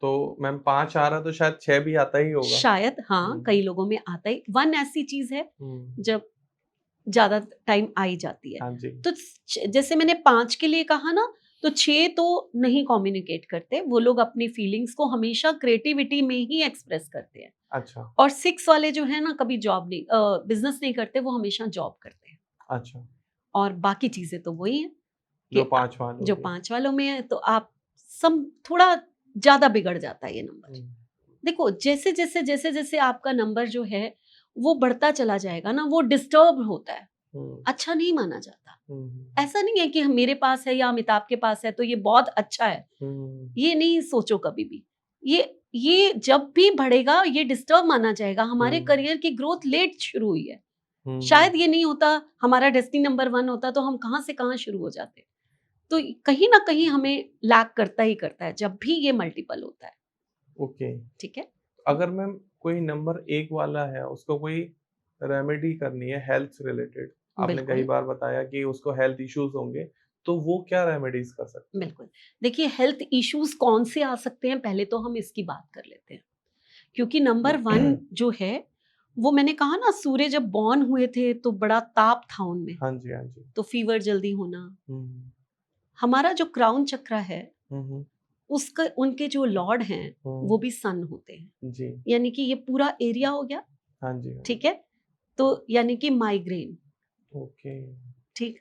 तो मैम 5 आ रहा तो शायद 6 भी आता ही होगा। शायद हाँ, हुँ। कई लोगों में आता ही 1 ऐसी चीज़ है हुँ। जब ज़्यादा टाइम आ ही जाती है। हाँ जी। तो जैसे मैंने 5 के लिए कहा ना, तो 6 तो नहीं कम्युनिकेट करते, वो लोग अपनी फीलिंग्स को हमेशा क्रिएटिविटी में ही एक्सप्रेस करते हैं। अच्छा, और 6 वाले जो है ना, कभी जॉब नहीं, बिजनेस नहीं करते, वो हमेशा जॉब करते हैं। अच्छा। और बाकी चीजें तो वही हैं जो कि 5 वालों जो के। 5 वालों में है तो आप सम थोड़ा ज्यादा बिगड़ जाता है ये नंबर। हुँ। देखो, जैसे आपका नंबर जो है वो बढ़ता चला जाएगा ना, वो डिस्टर्ब होता है, हुँ। अच्छा नहीं माना जाता। हुँ, हुँ। ऐसा नहीं है कि मेरे पास है या अमिताभ के पास है तो ये बहुत अच्छा है, हुँ। ये नहीं सोचो कभी भी। ये जब भी बढ़ेगा ये डिस्टर्ब माना जाएगा। हमारे हुँ। करियर की ग्रोथ लेट शुरू हुई है। हुँ, हुँ। शायद ये नहीं होता, हमारा डेस्टिनी नंबर 1 होता तो हम कहाँ से कहाँ शुरू हो जाते। तो कहीं न कहीं हमें लैग करता ही करता है जब भी ये मल्टीपल होता है। ओके। ठीक है? अगर मैम कोई नंबर 1 वाला है, उसको कोई रेमेडी करनी है हेल्थ से रिलेटेड, आपने कई बिल्कुल, बार बताया कि उसको हेल्थ इश्यूज़ होंगे, तो वो क्या रेमेडीज़ कर सकते हैं? बिल्कुल। देखिए, हेल्थ इश्यूज़ कौन से आ सकते हैं, पहले तो हम इसकी बात कर लेते हैं। क्योंकि नंबर 1 जो है वो मैंने कहा ना, सूर्य जब बॉर्न हुए थे तो बड़ा ताप था उनमें, हाँ जी, हाँ जी। तो फीवर जल्दी होना। हम्म, हमारा जो क्राउन चक्र है हम्म, उसका, उनके जो लॉर्ड हैं वो भी सन होते हैं, जी, यानी कि ये पूरा एरिया हो गया, हाँ जी, हाँ जी। ठीक है। तो यानी कि माइग्रेन, ओके, ठीक,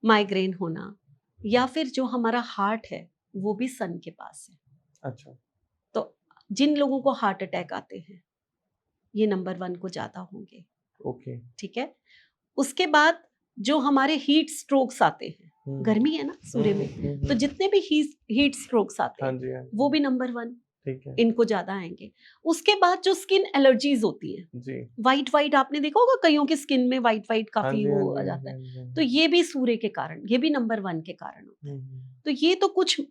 माइग्रेन होना, या फिर जो हमारा हार्ट है वो भी सन के पास है। अच्छा, तो जिन लोगों को हार्ट अटैक आते हैं ये नंबर 1 को ज्यादा होंगे, ओके, ठीक है। उसके बाद जो हमारे हीट स्ट्रोक्स आते हैं, गर्मी है ना सूर्य में, तो जितने भी हीट स्ट्रोक्स आते हाँ हैं जी, हाँ वो जी, भी नंबर 1 ठीक है, इनको ज्यादा आएंगे। उसके बाद जो स्किन एलर्जीज होती है, जी, वाइट वाइट आपने देखा होगा कईयों की स्किन में वाइट वाइट हाँ काफी जी, हाँ वो जी, आ हाँ जाता जी, है, हाँ जी, हाँ तो जी। ये भी सूर्य के कारण, ये भी नंबर 1 के कारण होता है। तो ये तो कुछ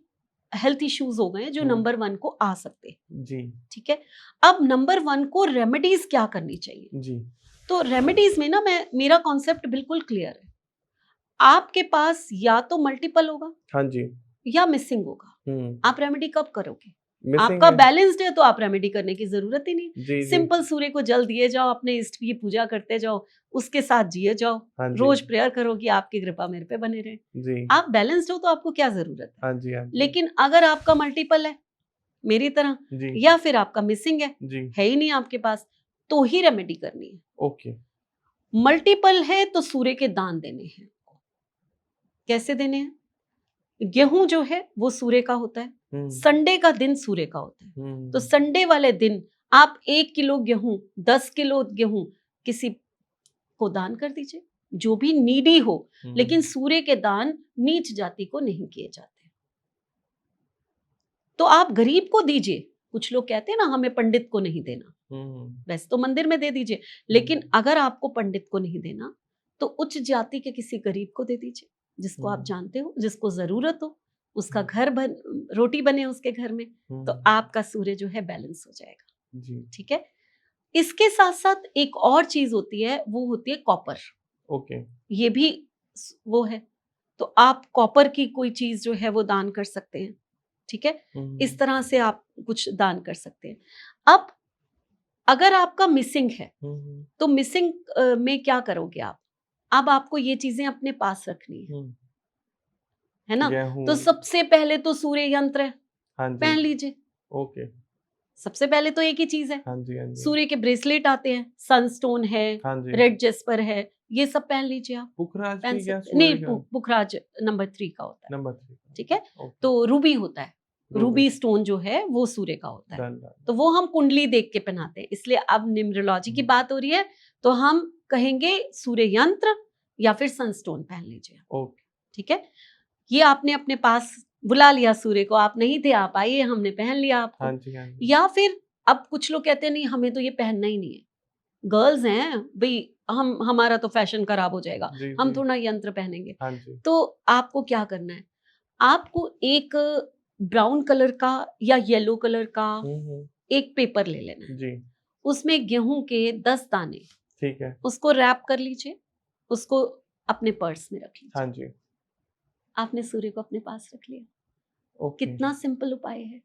हेल्थ इश्यूज हो गए जो नंबर 1 को आ सकते हैं, जी, ठीक है। अब नंबर 1 को रेमेडीज क्या करनी चाहिए, जी, तो रेमेडीज में ना मेरा कॉन्सेप्ट बिल्कुल क्लियर है। आपके पास या तो मल्टीपल होगा हाँ जी, या मिसिंग होगा, आप रेमेडी कब करोगे? मिसिंग आपका है, बैलेंस्ड है तो आप रेमेडी करने की जरूरत ही नहीं। जी, जी, सिंपल सूर्य को जल दिए जाओ, अपने इष्ट की पूजा करते जाओ, उसके साथ जिए जाओ, हाँ जी, रोज प्रेयर करो कि आपकी कृपा मेरे पे बने रहे। जी, आप बैलेंस्ड हो तो आपको क्या जरूरत है। हाँ जी, हाँ जी, लेकिन अगर आपका मल्टीपल है मेरी तरह, जी, या फिर आपका मिसिंग जी, है ही नहीं आपके पास, तो ही रेमेडी करनी है। ओके, मल्टीपल है तो सूर्य के दान देने हैं। कैसे देने हैं? गेहूं जो है वो सूर्य का होता है, संडे का दिन सूर्य का होता है, तो संडे वाले दिन आप 1 किलो गेहूं, 10 किलो गेहूं किसी को दान कर दीजिए, जो भी नीडी हो। लेकिन सूर्य के दान नीच जाति को नहीं किए जाते, तो आप गरीब को दीजिए। कुछ लोग कहते हैं ना हमें पंडित को नहीं देना, वैसे तो मंदिर में दे दीजिए, लेकिन अगर आपको पंडित को नहीं देना तो उच्च जाति के किसी गरीब को दे दीजिए, जिसको आप जानते हो, जिसको जरूरत हो, उसका घर बन, रोटी बने उसके घर में, तो आपका सूर्य जो है बैलेंस हो जाएगा, जी, ठीक है। इसके साथ साथ एक और चीज होती है, वो होती है कॉपर। ओके, ये भी वो है, तो आप कॉपर की कोई चीज जो है वो दान कर सकते हैं, ठीक है। इस तरह से आप कुछ दान कर सकते हैं। अब अगर आपका मिसिंग है तो मिसिंग में क्या करोगे आप? अब आपको ये चीजें अपने पास रखनी है ना। गेहूं, तो सबसे पहले तो सूर्य यंत्र है, हाँ जी, पहन लीजिए। ओके, सबसे पहले तो एक ही चीज है, हाँ जी, हाँ जी, सूर्य के ब्रेसलेट आते हैं, सनस्टोन है, हाँ जी, रेड जेस्पर है, ये सब पहन लीजिए आप। पुखराज पहन की क्या सकते नहीं, सूर्य का पुखराज नंबर 3 का होता है, नंबर 3, ठीक है। ओके, तो रूबी होता है, रूबी, रूबी स्टोन जो है वो सूर्य का होता है, डन, डन, तो वो हम कुंडली देख के पहनाते हैं। इसलिए अब न्यूमरोलॉजी की बात हो रही है तो हम कहेंगे सूर्य यंत्र या फिर सनस्टोन पहन लीजिए, ओके, ठीक है। ये आपने अपने पास बुला लिया सूर्य को, आप नहीं थे, आप आइए, हमने पहन लिया आपको। हाँ जी, हाँ जी, या फिर अब कुछ लोग कहते हैं नहीं हमें तो ये पहनना ही नहीं है, गर्ल्स हैं भाई, हम हमारा तो फैशन खराब हो जाएगा, जी, हम जी, थोड़ा यंत्र पहनेंगे। हाँ जी, तो आपको क्या करना है, आपको एक ब्राउन कलर का या येलो कलर का एक पेपर ले लेना है, जी, उसमें गेहूं के 10 दाने, ठीक है, उसको रैप कर लीजिए, उसको अपने पर्स में रख हाँ लीजिए। जी, आपने सूर्य को अपने पास रख लिया। ओके, कितना सिंपल उपाय है।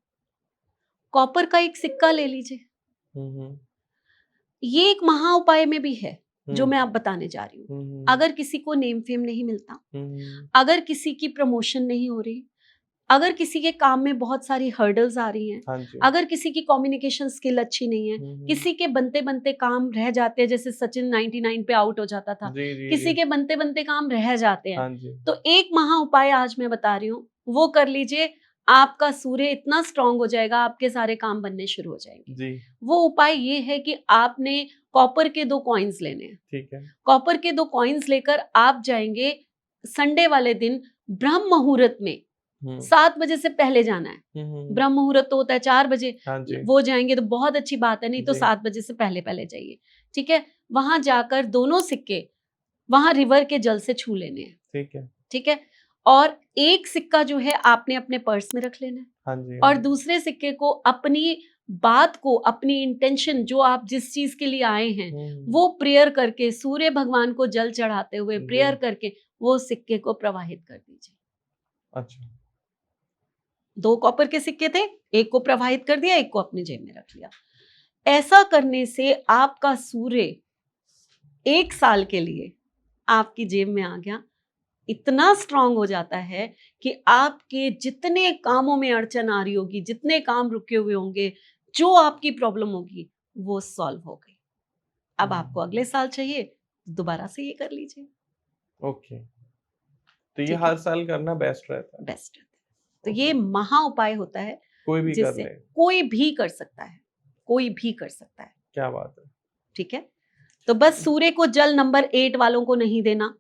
कॉपर का एक सिक्का ले लीजिए, हम्म, ये एक महा उपाय में भी है जो मैं आप बताने जा रही हूँ। हम्म, अगर किसी को नेम फेम नहीं मिलता, अगर किसी की प्रमोशन नहीं हो रही, अगर किसी के काम में बहुत सारी हर्डल्स आ रही हैं, हाँ जी, अगर किसी की कम्युनिकेशन स्किल अच्छी नहीं है, किसी के बनते बनते काम रह जाते हैं, जैसे सचिन 99 पे आउट हो जाता था, जी, जी, किसी जी, के बनते बनते काम रह जाते हैं, हाँ जी, तो एक महा उपाय आज मैं बता रही हूँ, वो कर लीजिए। आपका सूर्य इतना स्ट्रांग हो जाएगा, आपके सारे काम बनने शुरू हो जाएंगे। जी, वो उपाय ये है कि आपने कॉपर के 2 कॉइन्स लेने हैं। ठीक है, कॉपर के 2 कॉइन्स लेकर आप जाएंगे संडे वाले दिन ब्रह्म मुहूर्त में, 7 बजे से पहले जाना है। ब्रह्म मुहूर्त तो होता है 4 बजे, हाँ जी, वो जाएंगे तो बहुत अच्छी बात है, नहीं तो जी, 7 बजे से पहले पहले जाइए, ठीक है। वहां जाकर दोनों सिक्के वहां रिवर के जल से छू लेने हैं, ठीक है, ठीक है। और एक सिक्का जो है आपने अपने पर्स में रख लेना है, हाँ जी, और दूसरे सिक्के को अपनी बात को, अपनी इंटेंशन, जो आप जिस चीज के लिए आए हैं वो प्रेयर करके, सूर्य भगवान को जल चढ़ाते हुए प्रेयर करके वो सिक्के को प्रवाहित कर दीजिए। अच्छा, 2 कॉपर के सिक्के थे, एक को प्रवाहित कर दिया, एक को अपनी जेब में रख लिया। ऐसा करने से आपका सूर्य 1 साल के लिए आपकी जेब में आ गया, इतना स्ट्रांग हो जाता है कि आपके जितने कामों में अड़चन आ रही होगी, जितने काम रुके हुए होंगे, जो आपकी प्रॉब्लम होगी वो सॉल्व हो गई। अब आपको अगले साल चाहिए, दोबारा से ये कर लीजिए। ओके, तो ये ठीक है, हर साल करना बेस्ट रहता है। बेस्ट रहता है। तो ये महा उपाय होता है कोई भी कर जिससे ले। कोई भी कर सकता है, कोई भी कर सकता है। क्या बात है। ठीक है, तो बस सूर्य को जल नंबर 8 वालों को नहीं देना,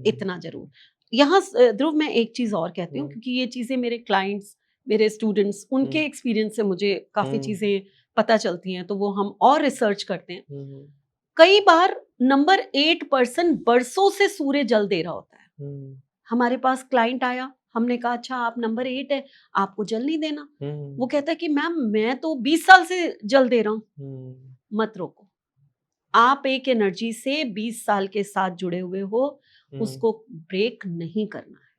इतना जरूर। यहाँ ध्रुव मैं एक चीज और कहती हूँ, क्योंकि ये चीजें मेरे क्लाइंट्स, मेरे स्टूडेंट्स, उनके एक्सपीरियंस से मुझे काफी चीजें पता चलती हैं, तो वो हम और रिसर्च करते हैं। कई बार नंबर 8 पर्सन बरसों से सूर्य जल दे रहा होता है। हमारे पास क्लाइंट आया, हमने कहा अच्छा आप नंबर 8 है, आपको जल नहीं देना। वो कहता है कि मैम मैं तो 20 साल से जल दे रहा हूँ। मत रोको, आप एक एनर्जी से 20 साल के साथ जुड़े हुए हो, उसको ब्रेक नहीं करना है।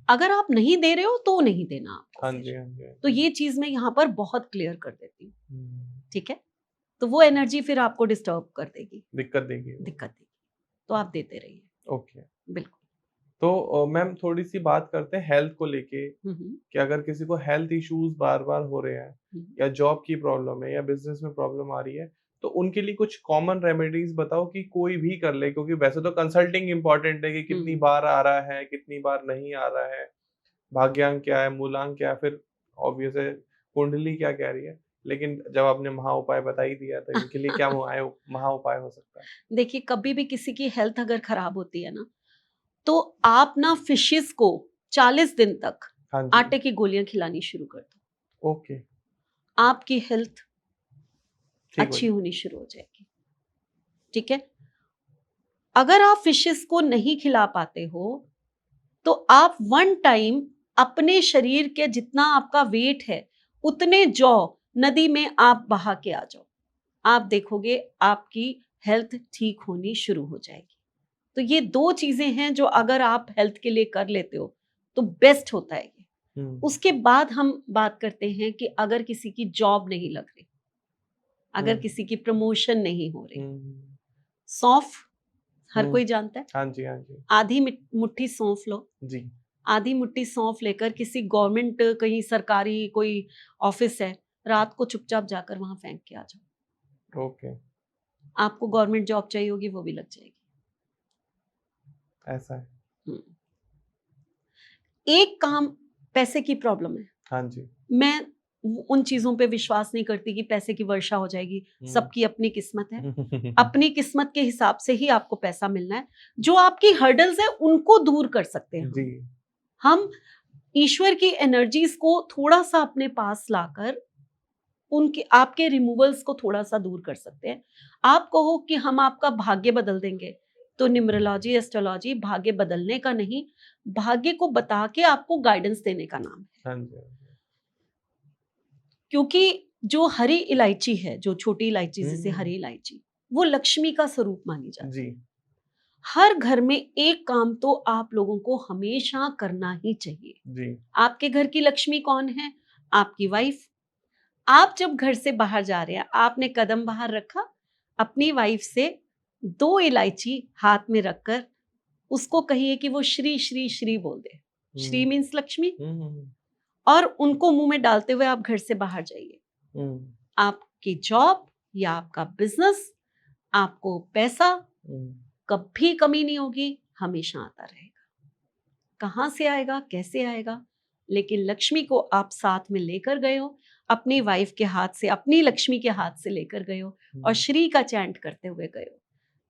अगर आप नहीं दे रहे हो तो नहीं देना आपको। हाँ जी, हाँ जी। तो ये चीज मैं यहाँ पर बहुत क्लियर कर देती हूँ। ठीक है, तो वो एनर्जी फिर आपको डिस्टर्ब कर देगी, दिक्कत देगी। तो आप देते रहिए। ओके, बिल्कुल। तो मैम थोड़ी सी बात करते हैं हेल्थ को लेके, कि अगर किसी को हेल्थ इश्यूज बार बार हो रहे हैं, या जॉब की प्रॉब्लम है, या बिजनेस में प्रॉब्लम आ रही है, तो उनके लिए कुछ कॉमन रेमेडीज बताओ कि कोई भी कर ले, क्योंकि वैसे तो कंसल्टिंग इंपॉर्टेंट है कि कितनी बार आ रहा है, कितनी बार नहीं आ रहा है, भाग्यांक क्या है, मूलांक क्या है, फिर ऑब्वियस है कुंडली क्या कह रही है, लेकिन जब आपने महा उपाय बता ही दिया तो इनके लिए क्या महा उपाय हो सकता है? देखिए, कभी भी किसी की हेल्थ अगर खराब होती है ना, तो आप ना फिशेस को 40 दिन तक हाँ जी। आटे की गोलियां खिलानी शुरू कर दो। ओके, आपकी हेल्थ ठीक अच्छी हो होनी शुरू हो जाएगी। ठीक है, अगर आप फिशेस को नहीं खिला पाते हो, तो आप वन टाइम अपने शरीर के जितना आपका वेट है उतने जौ नदी में आप बहा के आ जाओ, आप देखोगे आपकी हेल्थ ठीक होनी शुरू हो जाएगी। तो ये 2 चीजें हैं जो अगर आप हेल्थ के लिए कर लेते हो तो बेस्ट होता है ये। उसके बाद हम बात करते हैं कि अगर किसी की जॉब नहीं लग रही, अगर किसी की प्रमोशन नहीं हो रही, सौंफ हर कोई जानता है। हाँ जी, हाँ जी। आधी मुट्ठी सौंफ लो जी। आधी मुट्ठी सौंफ लेकर किसी गवर्नमेंट कहीं सरकारी कोई ऑफिस है, रात को चुपचाप जाकर वहां फेंक के आ जाओ। ओके, आपको गवर्नमेंट जॉब चाहिए होगी, वो भी लग जाएगी। ऐसा है। एक काम, पैसे की प्रॉब्लम है, हाँ जी। मैं उन चीजों पे विश्वास नहीं करती कि पैसे की वर्षा हो जाएगी। सबकी अपनी किस्मत है, अपनी किस्मत के हिसाब से ही आपको पैसा मिलना है। जो आपकी हर्डल्स है उनको दूर कर सकते हैं जी। हम ईश्वर की एनर्जीज को थोड़ा सा अपने पास लाकर उनके आपके रिमूवल्स को थोड़ा सा दूर कर सकते हैं। आप कहो कि हम आपका भाग्य बदल देंगे, तो न्यूमरोलॉजी एस्ट्रोलॉजी भाग्य बदलने का नहीं, भाग्य को बता के आपको गाइडेंस देने का नाम है। हाँ जी। क्योंकि जो हरी इलायची है, जो छोटी इलायची जिसे हरी इलायची, वो लक्ष्मी का स्वरूप मानी जाती है। जी। हर घर में एक काम तो आप लोगों को हमेशा करना ही चाहिए। जी। आपके घर की लक्ष्मी कौन है? आपकी वाइफ। आप जब घर से बाहर जा रहे हैं, आपने कदम बाहर रखा, अपनी वाइफ से 2 इलायची हाथ में रखकर उसको कहिए कि वो श्री श्री श्री बोल दे। श्री मीन्स लक्ष्मी, और उनको मुंह में डालते हुए आप घर से बाहर जाइए। आपकी जॉब या आपका बिजनेस, आपको पैसा कभी कमी नहीं होगी, हमेशा आता रहेगा। कहाँ से आएगा, कैसे आएगा, लेकिन लक्ष्मी को आप साथ में लेकर गए हो, अपनी वाइफ के हाथ से, अपनी लक्ष्मी के हाथ से लेकर गए हो और श्री का चैंट करते हुए गए हो।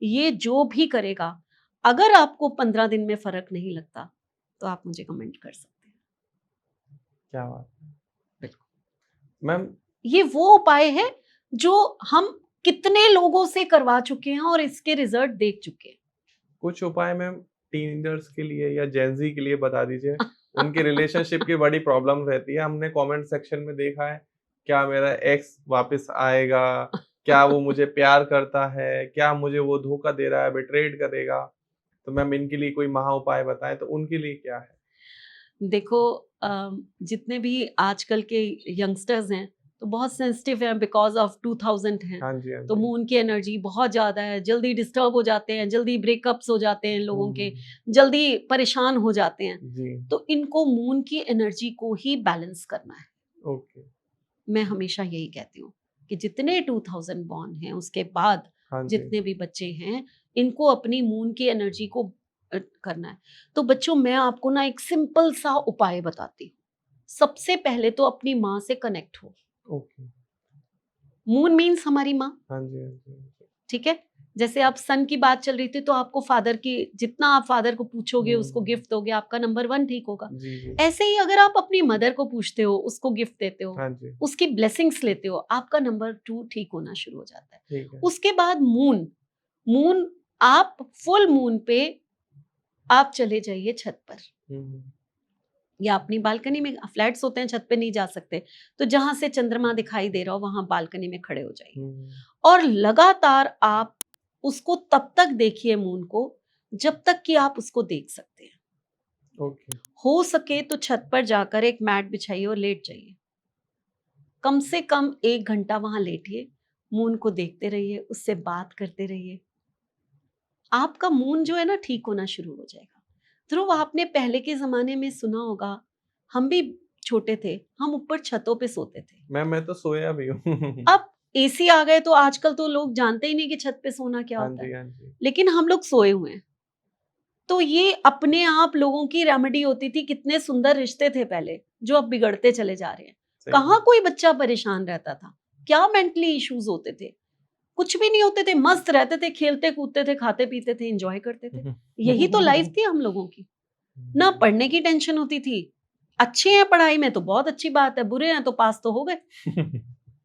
ये जो भी करेगा, अगर आपको 15 दिन में फर्क नहीं लगता तो आप मुझे कमेंट कर सकते हैं। क्या बात है। बिल्कुल मैम, ये वो उपाय है जो हम कितने लोगों से करवा चुके हैं और इसके रिजल्ट देख चुके हैं। कुछ उपाय मैम टीनेजर्स के लिए या जेंजी के लिए बता दीजिए। उनके रिलेशनशिप की बड़ी प्रॉब्लम रहती है, हमने कमेंट सेक्शन में देखा है। क्या मेरा एक्स वापस आएगा, क्या वो मुझे प्यार करता है, क्या मुझे वो धोखा दे रहा है, बिट्रेड करेगा। तो मैम इनके लिए कोई महा उपाय बताएं, तो उनके लिए क्या है? देखो, जितने भी आजकल के यंगस्टर्स हैं तो बहुत सेंसिटिव है बिकॉज ऑफ 2000 है, हाँ जी, हाँ तो जी। मून की एनर्जी बहुत ज्यादा है, जल्दी डिस्टर्ब हो जाते हैं, जल्दी ब्रेकअप्स हो जाते हैं लोगों के, जल्दी परेशान हो जाते हैं। जी, तो इनको मून की एनर्जी को ही बैलेंस करना है। ओके। मैं हमेशा यही कहती हूँ कि जितने 2000 बॉर्न हैं उसके बाद हाँ जी, जितने भी बच्चे हैं, इनको अपनी मून की एनर्जी को करना है। तो बच्चों, मैं आपको ना एक सिंपल सा उपाय बताती हूँ। सबसे पहले तो अपनी माँ से कनेक्ट हो। ओके। मून मीन्स हमारी माँ, हाँ जी, हाँ जी, हाँ जी। ठीक है। जैसे आप सन की बात चल रही थी, तो आपको फादर की, जितना आप फादर को पूछोगे उसको गिफ्ट दोगे, आपका नंबर 1 ठीक होगा। जी, जी। ऐसे ही अगर आप अपनी मदर को पूछते हो, उसको गिफ्ट देते हो, हाँ जी, उसकी ब्लेसिंग्स लेते हो, आपका नंबर 2 ठीक होना शुरू हो जाता है। ठीक है। उसके बाद मून, मून आप फुल मून पे आप चले जाइए छत पर, हुँ, या अपनी बालकनी में, फ्लैट्स होते हैं छत पे नहीं जा सकते, तो जहां से चंद्रमा दिखाई दे रहा हो वहां बालकनी में खड़े हो जाइए। हुँ, और लगातार आप उसको तब तक देखिए मून को, जब तक कि आप उसको देख सकते हैं। ओके। हो सके तो छत पर जाकर एक मैट बिछाइए और लेट जाइए। कम से कम 1 घंटा वहां लेटिए, मून को देखते रहिए, उससे बात करते रहिए। आपका मून जो है ना ठीक होना शुरू हो जाएगा। ध्रुव, आपने पहले के जमाने में सुना होगा, हम भी छोटे थे, हम ऊपर छतों पे सोते थे। मैं तो सोया भी हूँ। अब एसी आ गए तो आजकल तो लोग जानते ही नहीं कि छत पे सोना क्या हाँ होता है, जी, हाँ जी। लेकिन हम लोग सोए हुए हैं। तो ये अपने आप लोगों की रेमेडी होती थी। कितने सुंदर रिश्ते थे पहले, जो अब बिगड़ते चले जा रहे हैं। सही कहाँ बात। कोई बच्चा परेशान रहता था, क्या मेंटली इश्यूज होते थे, कुछ भी नहीं होते थे, मस्त रहते थे, खेलते कूदते थे, खाते पीते थे, एंजॉय करते थे। यही तो लाइफ थी हम लोगों की। ना पढ़ने की टेंशन होती थी, अच्छे हैं पढ़ाई में तो बहुत अच्छी बात है, बुरे हैं तो पास तो हो गए,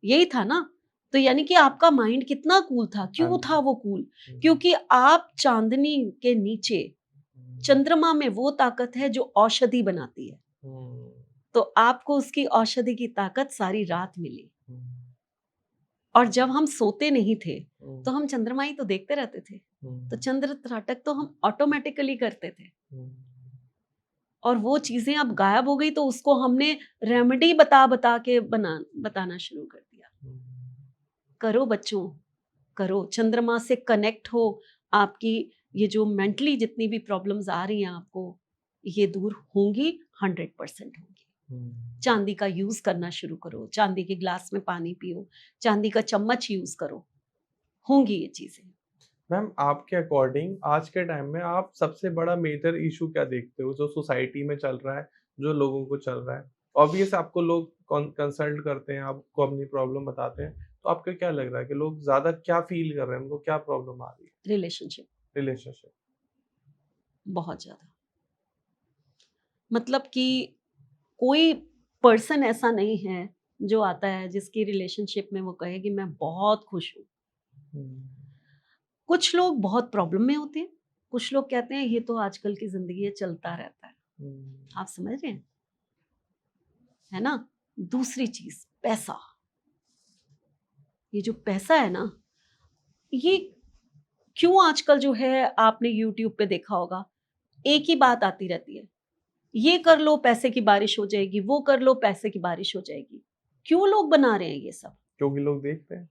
यही था ना। तो यानी कि आपका माइंड कितना कूल था। हाँ क्यों जी। था वो कूल? हुँ, क्योंकि आप चांदनी के नीचे, चंद्रमा में वो ताकत है जो औषधि बनाती है। हुँ, तो आपको उसकी औषधि की ताकत सारी रात मिली। हुँ, और जब हम सोते नहीं थे, हुँ, तो हम चंद्रमा ही तो देखते रहते थे। तो हुँ, चंद्र त्राटक तो हम ऑटोमेटिकली करते थे। हुँ, और वो चीजें अब गायब हो गई, तो उसको हमने रेमेडी बता बता के बताना शुरू कर दिया। हुँ। करो बच्चों, करो, चंद्रमा से कनेक्ट हो। आपकी ये जो मेंटली जितनी भी प्रॉब्लम्स आ रही हैं आपको, ये दूर होंगी, 100% होंगी। चांदी का यूज करना शुरू करो, चांदी के ग्लास में पानी पियो, चांदी का चम्मच यूज करो, होंगी ये चीजें। मैम, आपके अकॉर्डिंग आज के टाइम में आप सबसे बड़ा मेजर इशू क्या देखते हो जो सोसाइटी में चल रहा है, जो लोगों को चल रहा है? ऑब्वियस आपको लोग कंसल्ट करते हैं, आपको अपनी प्रॉब्लम बताते हैं, तो आपको क्या लग रहा है कि लोग ज़्यादा क्या फ़ील कर रहे हैं, उनको क्या प्रॉब्लम आ रही है? Relationship relationship. बहुत ज्यादा, मतलब कि कोई पर्सन ऐसा नहीं है जो आता है जिसकी रिलेशनशिप में वो कहे कि मैं बहुत खुश हूँ। हुँ, कुछ लोग बहुत प्रॉब्लम में होते हैं, कुछ लोग कहते हैं ये तो आजकल की जिंदगी है, चलता रहता है। हुँ, आप समझ रहे हैं, है ना। दूसरी चीज, पैसा। ये जो पैसा है ना, ये क्यों आजकल जो है, आपने यूट्यूब पे देखा होगा, एक ही बात आती रहती है, ये कर लो पैसे की बारिश हो जाएगी, वो कर लो पैसे की बारिश हो जाएगी। क्यों लोग बना रहे हैं ये सब? क्योंकि लोग देखते हैं,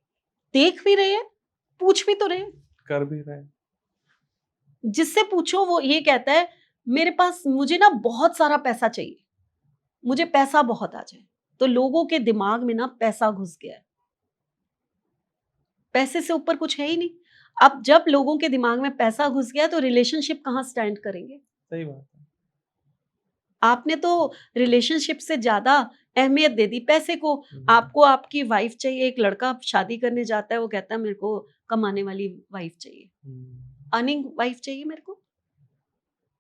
देख भी रहे हैं, पूछ भी तो रहे हैं। कर भी रहे हैं। जिससे पूछो वो ये कहता है, मेरे पास, मुझे ना बहुत सारा पैसा चाहिए, मुझे पैसा बहुत आ जाए। तो लोगों के दिमाग में ना पैसा घुस गया है, पैसे से ऊपर कुछ है ही नहीं। अब जब लोगों के दिमाग में पैसा घुस गया, तो रिलेशनशिप कहाँ स्टैंड करेंगे? सही बात है। आपने तो रिलेशनशिप से ज्यादा अहमियत दे दी पैसे को। हुँ, आपको आपकी वाइफ चाहिए, एक लड़का शादी करने जाता है, वो कहता है मेरे को कमाने वाली वाइफ चाहिए, हुँ, अर्निंग वाइफ चाहिए मेरे को।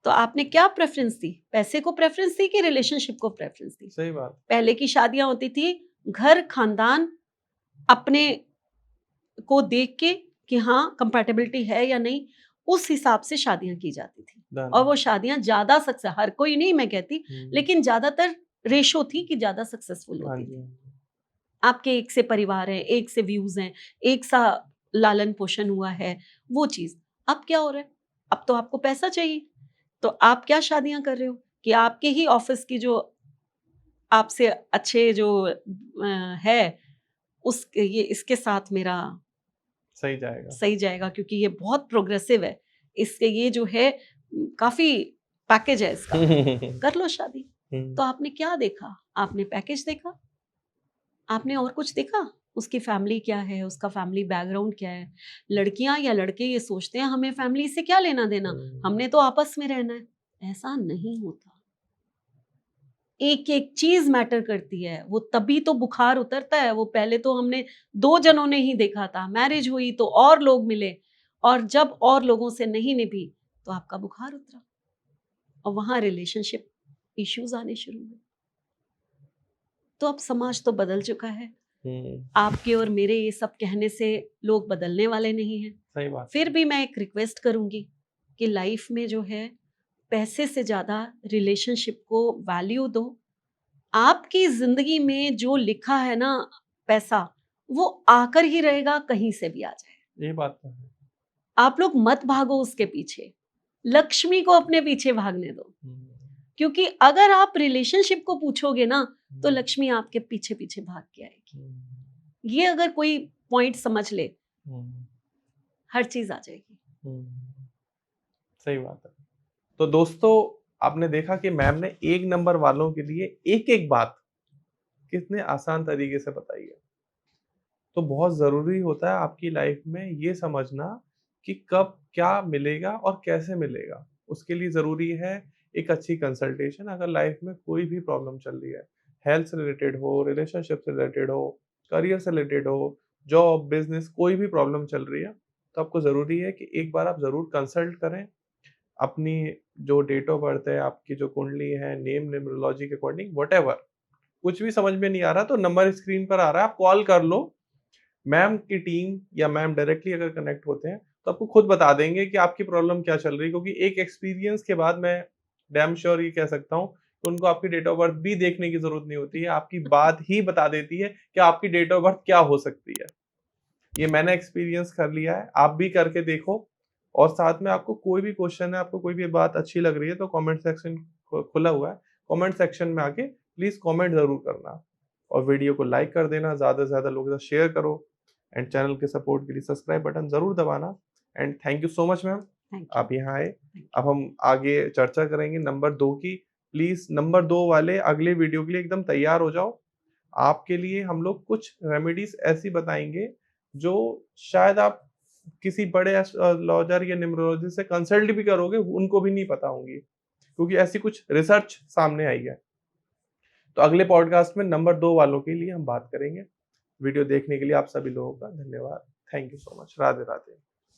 तो आपने क्या प्रेफरेंस दी? पैसे को प्रेफरेंस दी कि रिलेशनशिप को प्रेफरेंस दी? सही बात। पहले की शादियां होती थी, घर खानदान अपने को देख के कि हाँ कंपैटिबिलिटी है या नहीं, उस हिसाब से शादियां की जाती थी। डन। और वो शादियां ज्यादा सक्सेस, हर कोई नहीं मैं कहती, हुँ, लेकिन ज्यादातर रेशो थी कि ज्यादा सक्सेसफुल हाँ होती जी, थी। हाँ जी। आपके एक से परिवार है, एक से व्यूज हैं, एक सा लालन पोषण हुआ है, वो चीज। अब क्या हो रहा है? अब तो आपको पैसा चाहिए, तो आप क्या शादियां कर रहे हो कि आपके ही ऑफिस की जो आपसे अच्छे जो है ये इसके साथ मेरा सही जाएगा। सही जाएगा, क्योंकि ये बहुत प्रोग्रेसिव है। इसके ये जो है काफ़ी पैकेज है इसका, कर लो शादी। तो आपने क्या देखा? आपने पैकेज देखा? आपने और कुछ देखा? उसकी फैमिली क्या है, उसका फैमिली बैकग्राउंड क्या है? लड़कियाँ या लड़के ये सोचते हैं हमें फैमिली से क्या लेना-देना, हमने तो आपस में रहना है। ऐसा नहीं होता। एक-एक चीज़ मैटर करती है। वो तभी तो बुखार उतरता है, वो पहले तो हमने 2 जनों ने ही देखा था, मैरिज हुई तो और लोग मिले, और जब और लोगों से नहीं निभी, तो आपका बुखार उतरा और वहाँ रिलेशनशिप इश्यूज़ आने शुरू हुए। तो अब समाज तो बदल चुका है। आपके और मेरे ये सब कहने से लोग बदलने वाले नहीं हैं। सही बात। फिर भी मैं एक रिक्वेस्ट करूँगी कि लाइफ में जो है, पैसे से ज़्यादा रिलेशनशिप को वैल्यू दो। आपकी ज़िंदगी में जो लिखा है ना पैसा, वो आकर ही रहेगा, कहीं से भी आ जाए। ये बात तो है। आप लोग मत भागो उसके पीछे, लक्ष्मी को अपने पीछे भागने दो। क्योंकि अगर आप रिलेशनशिप को पूछोगे ना, तो लक्ष्मी आपके पीछे-पीछे भाग के आएगी। ये अगर कोई पॉइंट समझ ले, हर चीज़ आ जाएगी। सही बात है। तो दोस्तों, आपने देखा कि मैम ने 1 नंबर वालों के लिए एक-एक बात कितने आसान तरीके से बताई है। तो बहुत ज़रूरी होता है आपकी लाइफ में ये समझना कि कब क्या मिलेगा और कैसे मिलेगा। उसके लिए ज़रूरी है एक अच्छी कंसल्टेशन। अगर लाइफ में कोई भी प्रॉब्लम चल रही है, हेल्थ से रिलेटेड हो, रिलेशनशिप से रिलेटेड हो, करियर से रिलेटेड हो, जॉब, बिज़नेस, कोई भी प्रॉब्लम चल रही है, तो आपको ज़रूरी है कि एक बार आप ज़रूर कंसल्ट करें। अपनी जो डेट ऑफ बर्थ है, आपकी जो कुंडली है, नेम, न्यूमरोलॉजी के अकॉर्डिंग व्हाटएवर, कुछ भी समझ में नहीं आ रहा तो नंबर स्क्रीन पर आ रहा है, आप कॉल कर लो। मैम की टीम या मैम डायरेक्टली अगर कनेक्ट होते हैं, तो आपको खुद बता देंगे कि आपकी प्रॉब्लम क्या चल रही है, क्योंकि एक एक्सपीरियंस के बाद मैं डैम श्योर ये कह सकता हूँ कि उनको आपकी डेट ऑफ बर्थ भी देखने की ज़रूरत नहीं होती है, आपकी बात ही बता देती है कि आपकी डेट ऑफ बर्थ क्या हो सकती है। ये मैंने एक्सपीरियंस कर लिया है, आप भी करके देखो। और साथ में आपको कोई भी क्वेश्चन है, आपको कोई भी बात अच्छी लग रही है, तो कमेंट सेक्शन खुला हुआ है। कमेंट सेक्शन में आके प्लीज़ कमेंट ज़रूर करना और वीडियो को लाइक कर देना, ज़्यादा से ज़्यादा लोगों के साथ शेयर करो एंड चैनल के सपोर्ट के लिए सब्सक्राइब बटन ज़रूर दबाना। And thank you so much ma'am, thank आप यहाँ आए। अब हम आगे चर्चा करेंगे नंबर 2 की। प्लीज़ नंबर 2 वाले अगले वीडियो के लिए एकदम तैयार हो जाओ। आपके लिए हम लोग कुछ रेमेडीज़ ऐसी बताएँगे जो शायद आप किसी बड़े एस्ट्रोलॉजर या न्यूमरोलॉजिस्ट से कंसल्ट भी करोगे, उनको भी नहीं पता होंगी, क्योंकि ऐसी कुछ रिसर्च सामने आई है। तो अगले पॉडकास्ट में नंबर 2 वालों के लिए हम बात करेंगे। वीडियो देखने के लिए आप सभी लोगों का धन्यवाद। Thank you so much. Radhe Radhe.